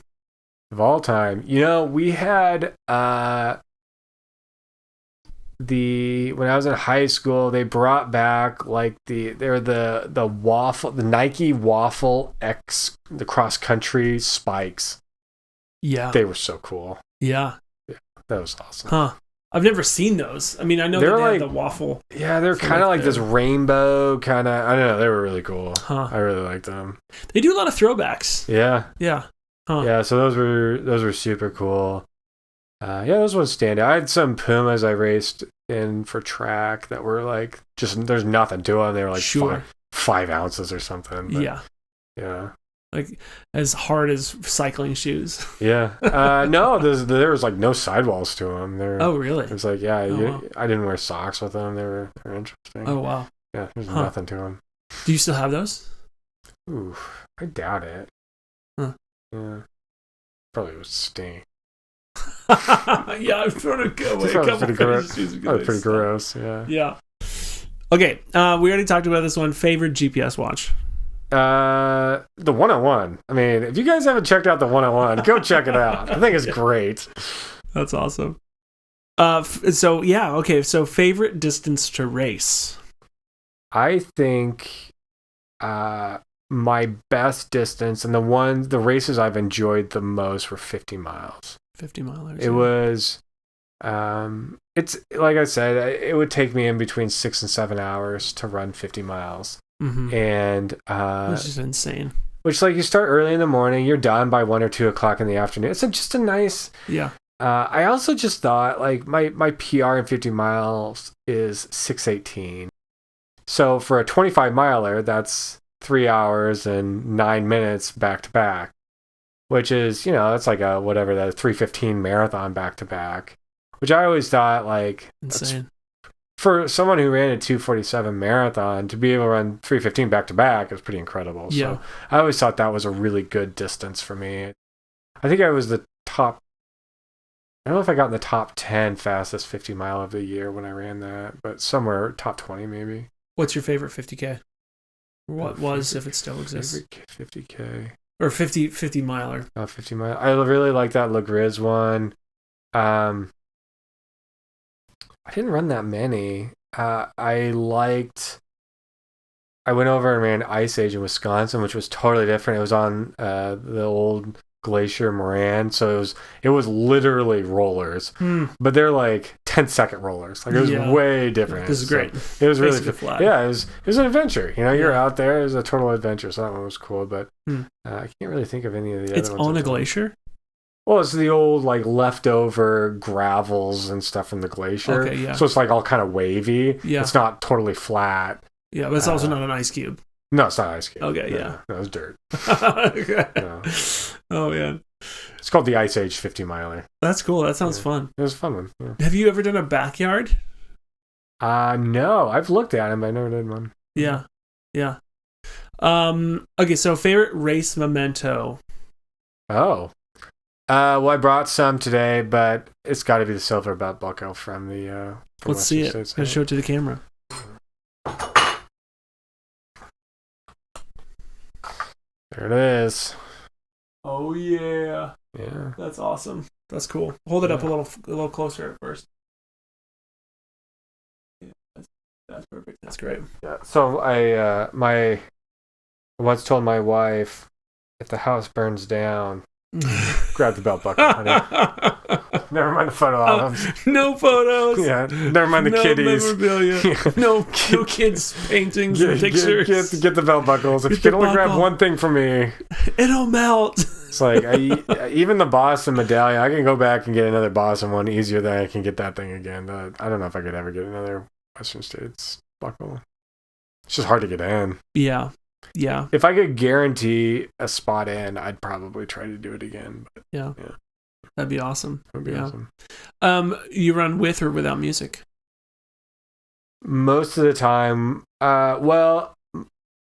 [SPEAKER 1] Of all time? We had when I was in high school, they brought back like the waffle, the Nike Waffle X, the cross country spikes. Yeah, they were so cool.
[SPEAKER 2] Yeah,
[SPEAKER 1] that was awesome.
[SPEAKER 2] Huh? I've never seen those. I mean, I know they had the waffle.
[SPEAKER 1] Yeah, they're kind of like this rainbow kind of. I don't know. They were really cool. Huh. I really liked them.
[SPEAKER 2] They do a lot of throwbacks.
[SPEAKER 1] Yeah.
[SPEAKER 2] Yeah. Huh.
[SPEAKER 1] Yeah. So those were super cool. Those ones stand out. I had some Pumas I raced in for track that were like just there's nothing to them. They were like 5 ounces or something. But,
[SPEAKER 2] yeah.
[SPEAKER 1] Yeah.
[SPEAKER 2] Like as hard as cycling shoes.
[SPEAKER 1] Yeah. No, there was like no sidewalls to them.
[SPEAKER 2] Oh, really?
[SPEAKER 1] It was like, yeah, wow. I didn't wear socks with them. They were interesting.
[SPEAKER 2] Oh, wow.
[SPEAKER 1] Yeah, there's nothing to them.
[SPEAKER 2] Do you still have those?
[SPEAKER 1] Ooh, I doubt it.
[SPEAKER 2] Huh.
[SPEAKER 1] Yeah. Probably would stink.
[SPEAKER 2] Yeah, I've thrown a couple
[SPEAKER 1] pretty pretty gross. Yeah.
[SPEAKER 2] Yeah. Okay, we already talked about this one. Favorite GPS watch?
[SPEAKER 1] The 101. I mean, if you guys haven't checked out the 101, go check it out. I think it's great.
[SPEAKER 2] That's awesome. So favorite distance to race?
[SPEAKER 1] I think my best distance and the races I've enjoyed the most were 50 miles.
[SPEAKER 2] 50 milers.
[SPEAKER 1] It was it's like I said, it would take me in between 6 and 7 hours to run 50 miles.
[SPEAKER 2] Mm-hmm.
[SPEAKER 1] And
[SPEAKER 2] which is insane.
[SPEAKER 1] Which, like, you start early in the morning, you're done by 1 or 2 o'clock in the afternoon. It's just a nice.
[SPEAKER 2] Yeah.
[SPEAKER 1] I also just thought, like, my PR in 50 miles is 6:18. So for a 25 miler, that's 3 hours and 9 minutes back to back, which is, it's like a 3:15 marathon back to back, which I always thought, like,
[SPEAKER 2] insane.
[SPEAKER 1] For someone who ran a 2:47 marathon, to be able to run 3:15 back to back is pretty incredible.
[SPEAKER 2] Yeah.
[SPEAKER 1] So I always thought that was a really good distance for me. I think I was I don't know if I got in the top 10 fastest 50 mile of the year when I ran that, but somewhere top 20 maybe.
[SPEAKER 2] What's your favorite 50K? What was, if it still exists?
[SPEAKER 1] Favorite 50K.
[SPEAKER 2] Or 50 miler.
[SPEAKER 1] Oh, 50 mile. I really like that Le Gris one. I didn't run that many. I went over and ran Ice Age in Wisconsin, which was totally different. It was on the old glacier moraine, so it was literally rollers, but they're like 10-second rollers. Like, it was way different.
[SPEAKER 2] This is great.
[SPEAKER 1] So it was really
[SPEAKER 2] flat.
[SPEAKER 1] Yeah, it was an adventure. You're out there. It was a total adventure. So that one was cool. But I can't really think of any of the other ones.
[SPEAKER 2] It's on a glacier.
[SPEAKER 1] Well, it's the old, like, leftover gravels and stuff from the glacier.
[SPEAKER 2] Okay, yeah.
[SPEAKER 1] So it's, like, all kind of wavy.
[SPEAKER 2] Yeah.
[SPEAKER 1] It's not totally flat.
[SPEAKER 2] Yeah, but it's also not an ice cube.
[SPEAKER 1] No, it's not ice cube.
[SPEAKER 2] Okay, yeah.
[SPEAKER 1] No, it's dirt.
[SPEAKER 2] Okay.
[SPEAKER 1] No.
[SPEAKER 2] Oh, man.
[SPEAKER 1] It's called the Ice Age 50 miler.
[SPEAKER 2] That's cool. That sounds fun.
[SPEAKER 1] It was a fun one. Yeah.
[SPEAKER 2] Have you ever done a backyard?
[SPEAKER 1] No. I've looked at them, but I never did one.
[SPEAKER 2] Yeah. Yeah. Okay, so favorite race memento.
[SPEAKER 1] Oh. Well, I brought some today, but it's got to be the silver belt buckle from the.
[SPEAKER 2] Let's see it. Let's show it to the camera.
[SPEAKER 1] There it is.
[SPEAKER 2] Oh yeah.
[SPEAKER 1] Yeah.
[SPEAKER 2] That's awesome. That's cool. Hold it up a little closer at first. Yeah, that's perfect. That's great.
[SPEAKER 1] Yeah. So I once told my wife, if the house burns down, grab the belt buckle, honey. Never mind the photo albums.
[SPEAKER 2] No photos.
[SPEAKER 1] Yeah. Never mind the kitties.
[SPEAKER 2] Memorabilia. Yeah. No kids' paintings and pictures.
[SPEAKER 1] Get the belt buckles. If you can only grab one thing from me,
[SPEAKER 2] it'll melt.
[SPEAKER 1] It's like even the Boston medallion. I can go back and get another Boston one easier than I can get that thing again. I don't know if I could ever get another Western States buckle. It's just hard to get in.
[SPEAKER 2] Yeah. Yeah.
[SPEAKER 1] If I could guarantee a spot in, I'd probably try to do it again. But,
[SPEAKER 2] yeah. That'd be awesome.
[SPEAKER 1] That'd be awesome.
[SPEAKER 2] You run with or without music?
[SPEAKER 1] Most of the time, well,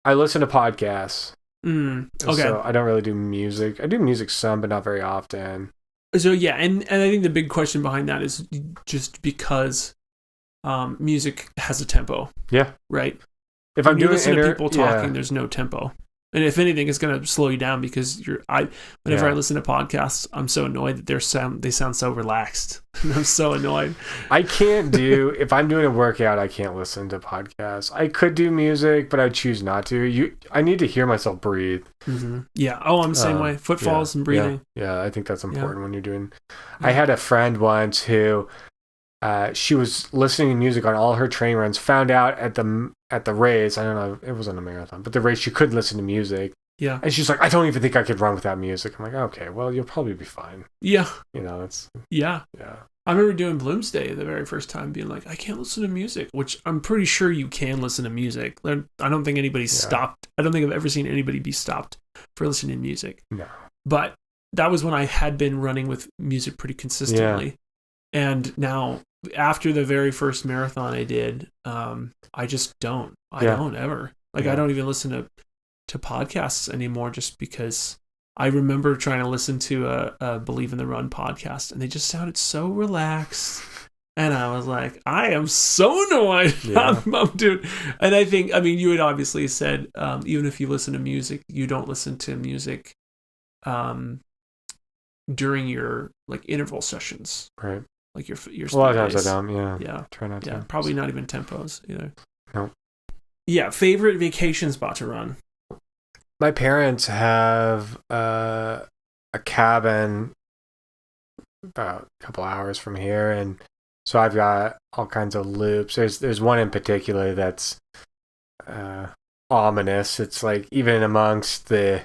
[SPEAKER 1] I listen to podcasts.
[SPEAKER 2] Okay.
[SPEAKER 1] So I don't really do music. I do music some, but not very often.
[SPEAKER 2] So yeah, and I think the big question behind that is just because music has a tempo.
[SPEAKER 1] Yeah.
[SPEAKER 2] Right?
[SPEAKER 1] If I'm doing
[SPEAKER 2] listen to people talking, there's no tempo. And if anything, it's going to slow you down because whenever I listen to podcasts, I'm so annoyed that they sound so relaxed. And I'm so annoyed.
[SPEAKER 1] I can't if I'm doing a workout, I can't listen to podcasts. I could do music, but I choose not to. I need to hear myself breathe.
[SPEAKER 2] Mm-hmm. Yeah. Oh, I'm the same way. Footfalls and breathing.
[SPEAKER 1] Yeah, I think that's important when you're doing. I had a friend once who she was listening to music on all her training runs, found out at the race, I don't know, it wasn't a marathon, but the race, she could listen to music.
[SPEAKER 2] Yeah.
[SPEAKER 1] And she's like, I don't even think I could run without music. I'm like, okay, well, you'll probably be fine.
[SPEAKER 2] Yeah.
[SPEAKER 1] It's...
[SPEAKER 2] Yeah.
[SPEAKER 1] Yeah.
[SPEAKER 2] I remember doing Bloomsday the very first time, being like, I can't listen to music, which I'm pretty sure you can listen to music. I don't think anybody's stopped. I don't think I've ever seen anybody be stopped for listening to music.
[SPEAKER 1] No.
[SPEAKER 2] But that was when I had been running with music pretty consistently. Yeah. And now, after the very first marathon I did, I just don't. I don't ever. Like, I don't even listen to podcasts anymore, just because I remember trying to listen to a Believe in the Run podcast, and they just sounded so relaxed. And I was like, I am so annoyed. Yeah. I'm doing. And I think, I mean, you had obviously said, even if you listen to music, you don't listen to music during your like interval sessions.
[SPEAKER 1] Right.
[SPEAKER 2] Like your speed
[SPEAKER 1] a lot of times
[SPEAKER 2] race.
[SPEAKER 1] I don't, yeah.
[SPEAKER 2] Yeah.
[SPEAKER 1] Try not to.
[SPEAKER 2] Yeah, probably not even tempos either.
[SPEAKER 1] No.
[SPEAKER 2] Yeah, favorite vacation spot to run?
[SPEAKER 1] My parents have a cabin about a couple hours from here, and so I've got all kinds of loops. There's one in particular that's ominous. It's like, even amongst the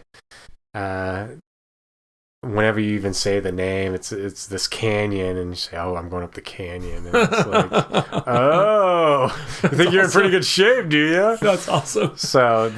[SPEAKER 1] whenever you even say the name, it's this canyon, and you say, "Oh, I'm going up the canyon," and it's like, "Oh, you think you're in pretty good shape, do you?"
[SPEAKER 2] That's awesome.
[SPEAKER 1] So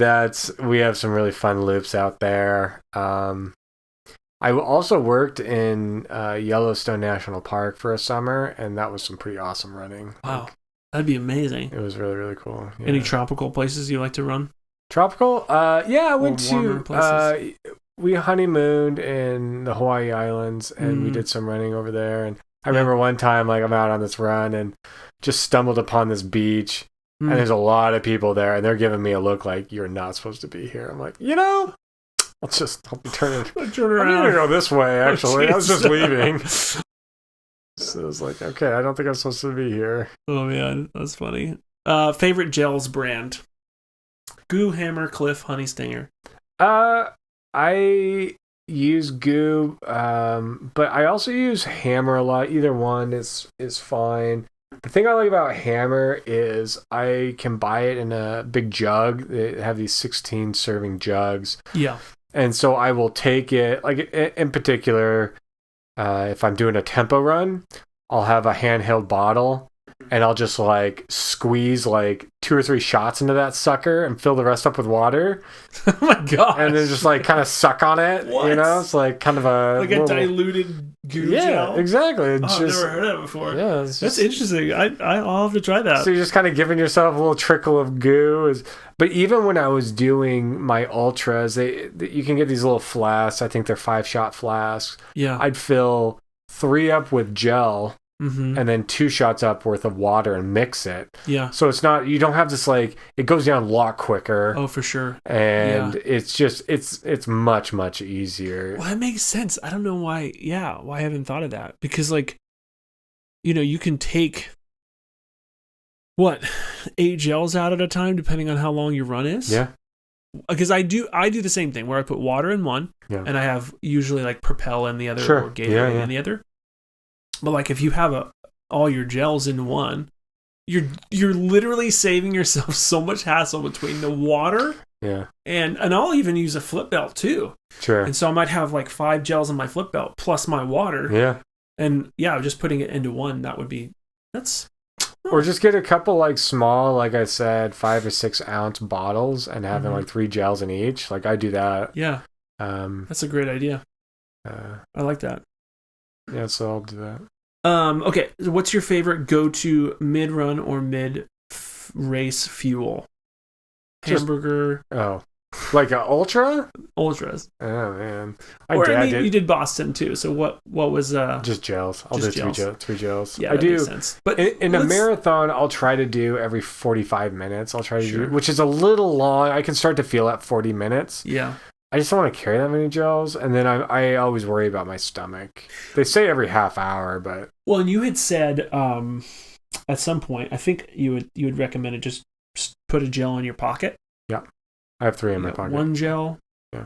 [SPEAKER 1] we have some really fun loops out there. I also worked in Yellowstone National Park for a summer, and that was some pretty awesome running.
[SPEAKER 2] Wow, that'd be amazing.
[SPEAKER 1] It was really, really cool. Yeah.
[SPEAKER 2] Any tropical places you like to run?
[SPEAKER 1] Tropical? Yeah, I went to
[SPEAKER 2] places.
[SPEAKER 1] We honeymooned in the Hawaii Islands, and we did some running over there. And I remember one time, like, I'm out on this run and just stumbled upon this beach, and there's a lot of people there, and they're giving me a look like, you're not supposed to be here. I'm like, I'll be turning.
[SPEAKER 2] Turn around.
[SPEAKER 1] I'm gonna go this way. Actually, I was just leaving. So it was like, okay, I don't think I'm supposed to be here.
[SPEAKER 2] Oh man, that's funny. Favorite gels brand? Goo, Hammer, Cliff, Honey Stinger.
[SPEAKER 1] I use Goo, but I also use Hammer a lot. Either one is fine. The thing I like about Hammer is I can buy it in a big jug. They have these 16 serving jugs.
[SPEAKER 2] Yeah.
[SPEAKER 1] And so I will take it, like, in particular, if I'm doing a tempo run, I'll have a handheld bottle, and I'll just, like, squeeze, like, 2 or 3 shots into that sucker and fill the rest up with water.
[SPEAKER 2] Oh my god!
[SPEAKER 1] And then just, like, kind of suck on it.
[SPEAKER 2] What?
[SPEAKER 1] You know, it's like kind of a
[SPEAKER 2] diluted goo gel.
[SPEAKER 1] Yeah, exactly. It's
[SPEAKER 2] I've never heard of that before.
[SPEAKER 1] Yeah,
[SPEAKER 2] that's interesting. I'll have to try that.
[SPEAKER 1] So you're just kind of giving yourself a little trickle of goo. But even when I was doing my ultras, you can get these little flasks. I think they're 5-shot flasks.
[SPEAKER 2] Yeah.
[SPEAKER 1] I'd fill 3 up with gel. Mm-hmm. And then 2 shots up worth of water and mix it.
[SPEAKER 2] Yeah.
[SPEAKER 1] So it's not, you don't have this, like, it goes down a lot quicker.
[SPEAKER 2] Oh, for sure.
[SPEAKER 1] And it's just, it's much, much easier.
[SPEAKER 2] Well, that makes sense. I don't know why I haven't thought of that. Because, like, you can take, 8 gels out at a time, depending on how long your run is?
[SPEAKER 1] Yeah.
[SPEAKER 2] Because I do the same thing, where I put water in one, and I have usually, like, Propel in the other, or Gatorade in the other. But, like, if you have all your gels in one, you're literally saving yourself so much hassle between the water.
[SPEAKER 1] Yeah. And
[SPEAKER 2] I'll even use a flip belt too.
[SPEAKER 1] Sure.
[SPEAKER 2] And so I might have like 5 gels in my flip belt plus my water.
[SPEAKER 1] Yeah.
[SPEAKER 2] And just putting it into one,
[SPEAKER 1] or just get a couple, like, small, like I said, 5 or 6 ounce bottles and having like 3 gels in each. Like, I do that.
[SPEAKER 2] Yeah. That's a great idea. I like that.
[SPEAKER 1] Yeah, so I'll do that.
[SPEAKER 2] Okay, so what's your favorite go-to mid-run or mid-race fuel? Hamburger.
[SPEAKER 1] Like an ultra?
[SPEAKER 2] Ultras.
[SPEAKER 1] Oh man,
[SPEAKER 2] you did Boston too. So what was
[SPEAKER 1] just gels? I'll do three gels.
[SPEAKER 2] Yeah,
[SPEAKER 1] I do.
[SPEAKER 2] Makes sense. But
[SPEAKER 1] in a marathon, I'll try to do every 45 minutes. I'll try to do, which is a little long. I can start to feel at 40 minutes.
[SPEAKER 2] Yeah.
[SPEAKER 1] I just don't want to carry that many gels, and then I always worry about my stomach. They say every half hour, but
[SPEAKER 2] and you had said at some point, I think you would recommend it, just put a gel in your pocket.
[SPEAKER 1] Yeah, I have 3 in my pocket.
[SPEAKER 2] 1 gel.
[SPEAKER 1] Yeah,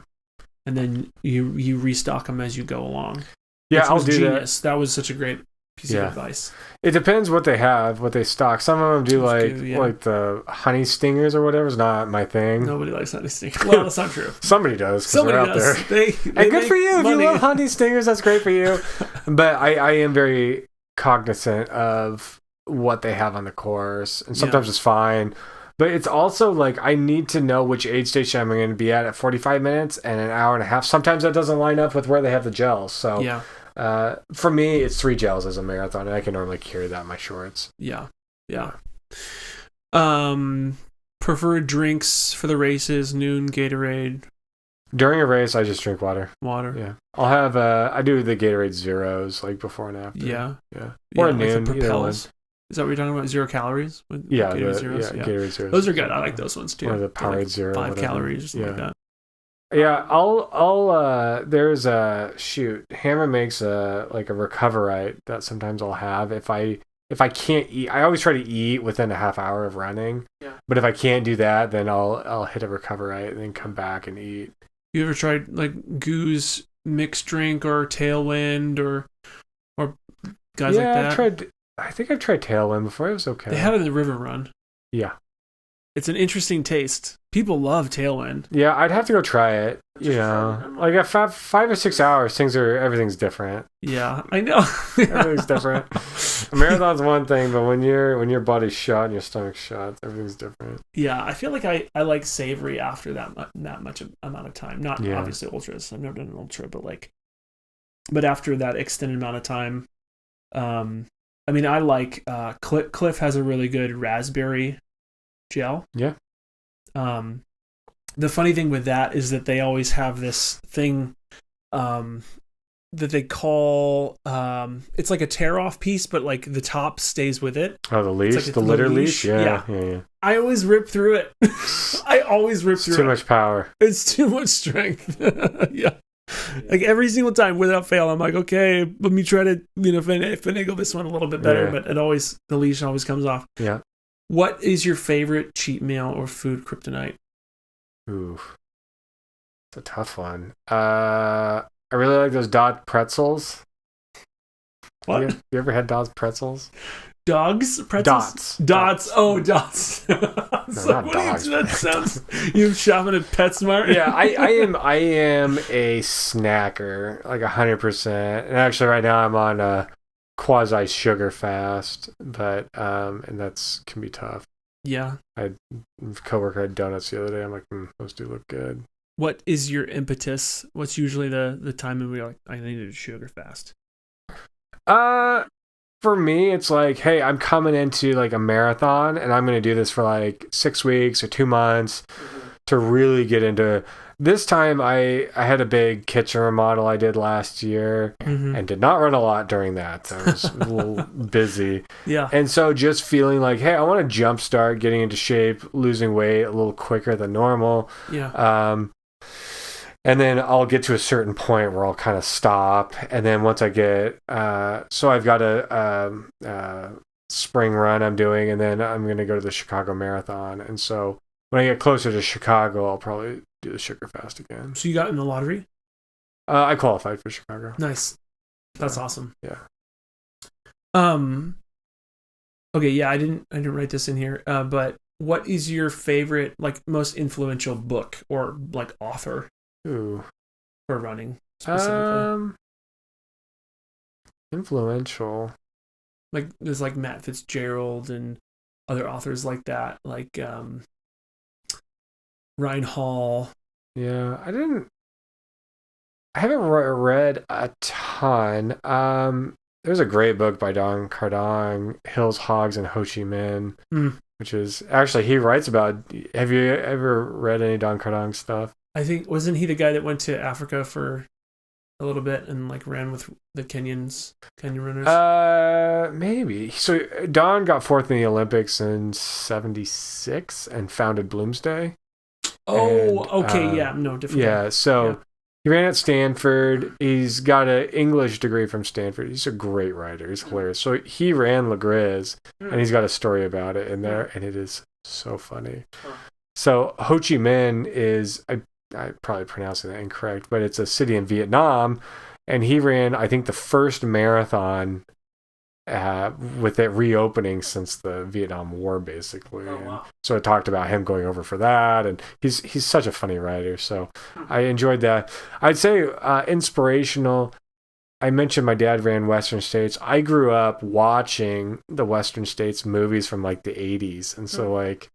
[SPEAKER 2] and then you restock them as you go along.
[SPEAKER 1] Yeah, I'll do
[SPEAKER 2] genius. That was such a great piece of advice.
[SPEAKER 1] It depends what they have, what they stock. Some of them do like the honey stingers or whatever. Is not my thing.
[SPEAKER 2] Nobody likes honey stingers. Well, that's not true.
[SPEAKER 1] Somebody does. Somebody out
[SPEAKER 2] does.
[SPEAKER 1] There. And good for you. Money. If you love honey stingers, that's great for you. But I am very cognizant of what they have on the course, and sometimes it's fine. But it's also like I need to know which aid station I'm going to be at 45 minutes and an hour and a half. Sometimes that doesn't line up with where they have the gels. So for me, it's 3 gels as a marathon, and I can normally carry that in my shorts.
[SPEAKER 2] Yeah. Preferred drinks for the races, noon, Gatorade.
[SPEAKER 1] During a race, I just drink water.
[SPEAKER 2] Yeah.
[SPEAKER 1] I'll have I do the Gatorade Zeros like before and after.
[SPEAKER 2] Yeah.
[SPEAKER 1] Or
[SPEAKER 2] like
[SPEAKER 1] noon.
[SPEAKER 2] the Propels. Is that what you're talking about? 0 calories?
[SPEAKER 1] Gatorade Zeros. Gatorade Zeros.
[SPEAKER 2] Those are good. I like those ones too.
[SPEAKER 1] Or the Powerade Zero.
[SPEAKER 2] 5 calories or something like that.
[SPEAKER 1] Yeah, I'll there's Hammer makes a Recoverite that sometimes I'll have if I can't eat. I always try to eat within a half hour of running.
[SPEAKER 2] Yeah.
[SPEAKER 1] But if I can't do that, then I'll hit a Recoverite and then come back and eat.
[SPEAKER 2] You ever tried like Goose mixed drink or Tailwind or guys like that?
[SPEAKER 1] I think I've tried Tailwind before. It was okay.
[SPEAKER 2] They have it in the River Run.
[SPEAKER 1] Yeah.
[SPEAKER 2] It's an interesting taste. People love Tailwind.
[SPEAKER 1] Yeah, I'd have to go try it. Like at 5 or 6 hours, everything's different.
[SPEAKER 2] Yeah, I know.
[SPEAKER 1] Everything's different. A marathon's one thing, but when your body's shot and your stomach's shot, everything's different.
[SPEAKER 2] Yeah, I feel like I like savory after that much amount of time. Not obviously ultras. I've never done an ultra, but after that extended amount of time, I mean, I like Cliff has a really good raspberry gel.
[SPEAKER 1] Yeah.
[SPEAKER 2] The funny thing with that is that they always have this thing that they call it's like a tear off piece, but like the top stays with it.
[SPEAKER 1] Oh, the leash,
[SPEAKER 2] like
[SPEAKER 1] the litter leash. Yeah.
[SPEAKER 2] I always rip through it. I always rip through it.
[SPEAKER 1] Too much power.
[SPEAKER 2] It's too much strength. Yeah. Like every single time without fail, I'm like, okay, let me try to finagle this one a little bit better. But the leash always comes off.
[SPEAKER 1] Yeah.
[SPEAKER 2] What is your favorite cheat meal or food kryptonite?
[SPEAKER 1] Ooh, it's a tough one. I really like those Dot pretzels.
[SPEAKER 2] What?
[SPEAKER 1] You ever had Dot's pretzels?
[SPEAKER 2] Dogs? Pretzels? Dots. Oh, Dots.
[SPEAKER 1] No, not dogs.
[SPEAKER 2] That sounds. You shopping at PetSmart?
[SPEAKER 1] Yeah, I am a snacker, like 100%. And actually, right now I'm on a quasi sugar fast, but and that's can be tough.
[SPEAKER 2] Yeah.
[SPEAKER 1] A coworker had donuts the other day. I'm like, those do look good.
[SPEAKER 2] What is your impetus? What's usually the time when we're like, I need to sugar fast?
[SPEAKER 1] For me, it's like, hey, I'm coming into like a marathon, and I'm going to do this for like 6 weeks or 2 months to really get into. This time, I had a big kitchen remodel I did last year and did not run a lot during that. So I was a little busy.
[SPEAKER 2] Yeah.
[SPEAKER 1] And so just feeling like, hey, I want to jumpstart getting into shape, losing weight a little quicker than normal.
[SPEAKER 2] Yeah.
[SPEAKER 1] And then I'll get to a certain point where I'll kind of stop. And then once I get, so I've got a spring run I'm doing, and then I'm going to go to the Chicago Marathon. And so when I get closer to Chicago, I'll probably do the sugar fast again.
[SPEAKER 2] So you got in the lottery?
[SPEAKER 1] I qualified for Chicago.
[SPEAKER 2] Nice. That's awesome.
[SPEAKER 1] Yeah.
[SPEAKER 2] Okay. Yeah. I didn't write this in here. But what is your favorite, like most influential book or like author?
[SPEAKER 1] Ooh.
[SPEAKER 2] For running specifically.
[SPEAKER 1] Influential.
[SPEAKER 2] Like there's like Matt Fitzgerald and other authors like that, like Ryan Hall.
[SPEAKER 1] Yeah, I haven't read a ton. There's a great book by Don Cardong, Hills, Hogs, and Ho Chi Minh, which is actually he writes about. Have you ever read any Don Cardong stuff?
[SPEAKER 2] I think wasn't he the guy that went to Africa for a little bit and like ran with the Kenyan runners?
[SPEAKER 1] Maybe. So Don got 4th in the Olympics in '76 and founded Bloomsday.
[SPEAKER 2] Oh, and, okay, yeah, no, different.
[SPEAKER 1] Yeah, so he ran at Stanford. He's got an English degree from Stanford. He's a great writer. He's hilarious. So he ran Le Gris, and he's got a story about it in there, and it is so funny. So Ho Chi Minh is, I probably pronouncing that incorrect, but it's a city in Vietnam, and he ran, I think, the first marathon with it reopening since the Vietnam War, basically.
[SPEAKER 2] Oh, wow.
[SPEAKER 1] So it talked about him going over for that, and he's such a funny writer, so I enjoyed that. I'd say inspirational. I mentioned my dad ran Western States. I grew up watching the Western States movies from like the 80s. And so like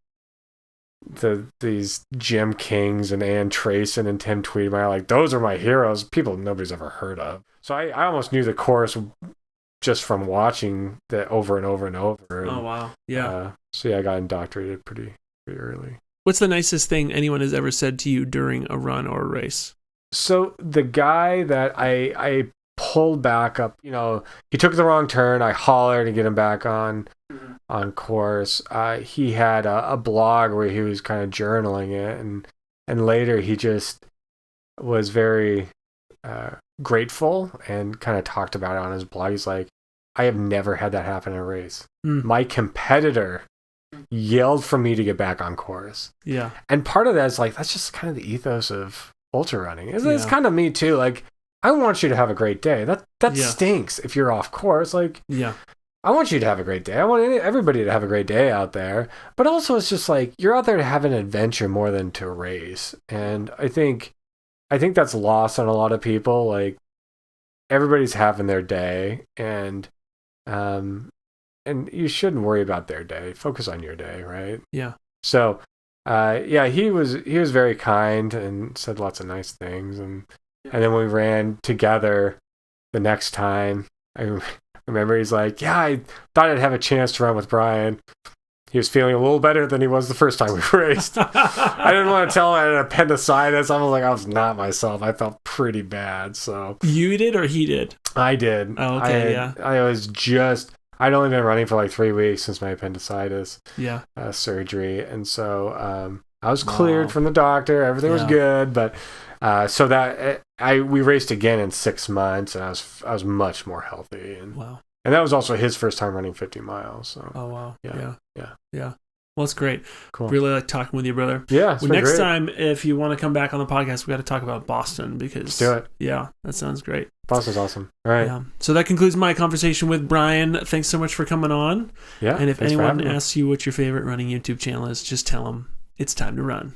[SPEAKER 1] these Jim Kings and Ann Trayson and Tim Tweedmeyer, like those are my heroes. People nobody's ever heard of. So I almost knew the course just from watching that over and over and over. And,
[SPEAKER 2] oh, wow. Yeah.
[SPEAKER 1] So yeah, I got indoctrinated pretty early.
[SPEAKER 2] What's the nicest thing anyone has ever said to you during a run or a race?
[SPEAKER 1] So the guy that I pulled back up, he took the wrong turn. I hollered to get him back on course. He had a blog where he was kind of journaling it, and later he just was very grateful and kind of talked about it on his blog. He's like, I have never had that happen in a race. My competitor yelled for me to get back on course. Yeah. And part of that is like, that's just kind of the ethos of ultra running. It's kind of me too. Like, I want you to have a great day. That stinks if you're off course. Like, I want you to have a great day. I want everybody to have a great day out there. But also it's just like, you're out there to have an adventure more than to race. And I think that's lost on a lot of people. Like, everybody's having their day, and you shouldn't worry about their day. Focus on your day, right? Yeah. So, he was very kind and said lots of nice things, and then we ran together the next time. I remember he's like, yeah, I thought I'd have a chance to run with Brian. He was feeling a little better than he was the first time we raced. I didn't want to tell him I had appendicitis. I was like, I was not myself. I felt pretty bad. So
[SPEAKER 2] you did or he did?
[SPEAKER 1] I did.
[SPEAKER 2] Oh, okay,
[SPEAKER 1] I'd only been running for like 3 weeks since my appendicitis surgery. And so I was cleared from the doctor. Everything was good. But so that we raced again in 6 months, and I was much more healthy. And And that was also his first time running 50 miles. So.
[SPEAKER 2] Oh, wow. Yeah. Well, it's great.
[SPEAKER 1] Cool.
[SPEAKER 2] Really like talking with you, brother.
[SPEAKER 1] Yeah, it's been
[SPEAKER 2] next
[SPEAKER 1] great.
[SPEAKER 2] time, if you want to come back on the podcast, we got to talk about Boston because...
[SPEAKER 1] Let's do it.
[SPEAKER 2] Yeah, that sounds great.
[SPEAKER 1] Boston's awesome. All right.
[SPEAKER 2] Yeah. So that concludes my conversation with Brian. Thanks so much for coming on.
[SPEAKER 1] Yeah.
[SPEAKER 2] And if anyone asks you what your favorite running YouTube channel is, just tell them it's time to run.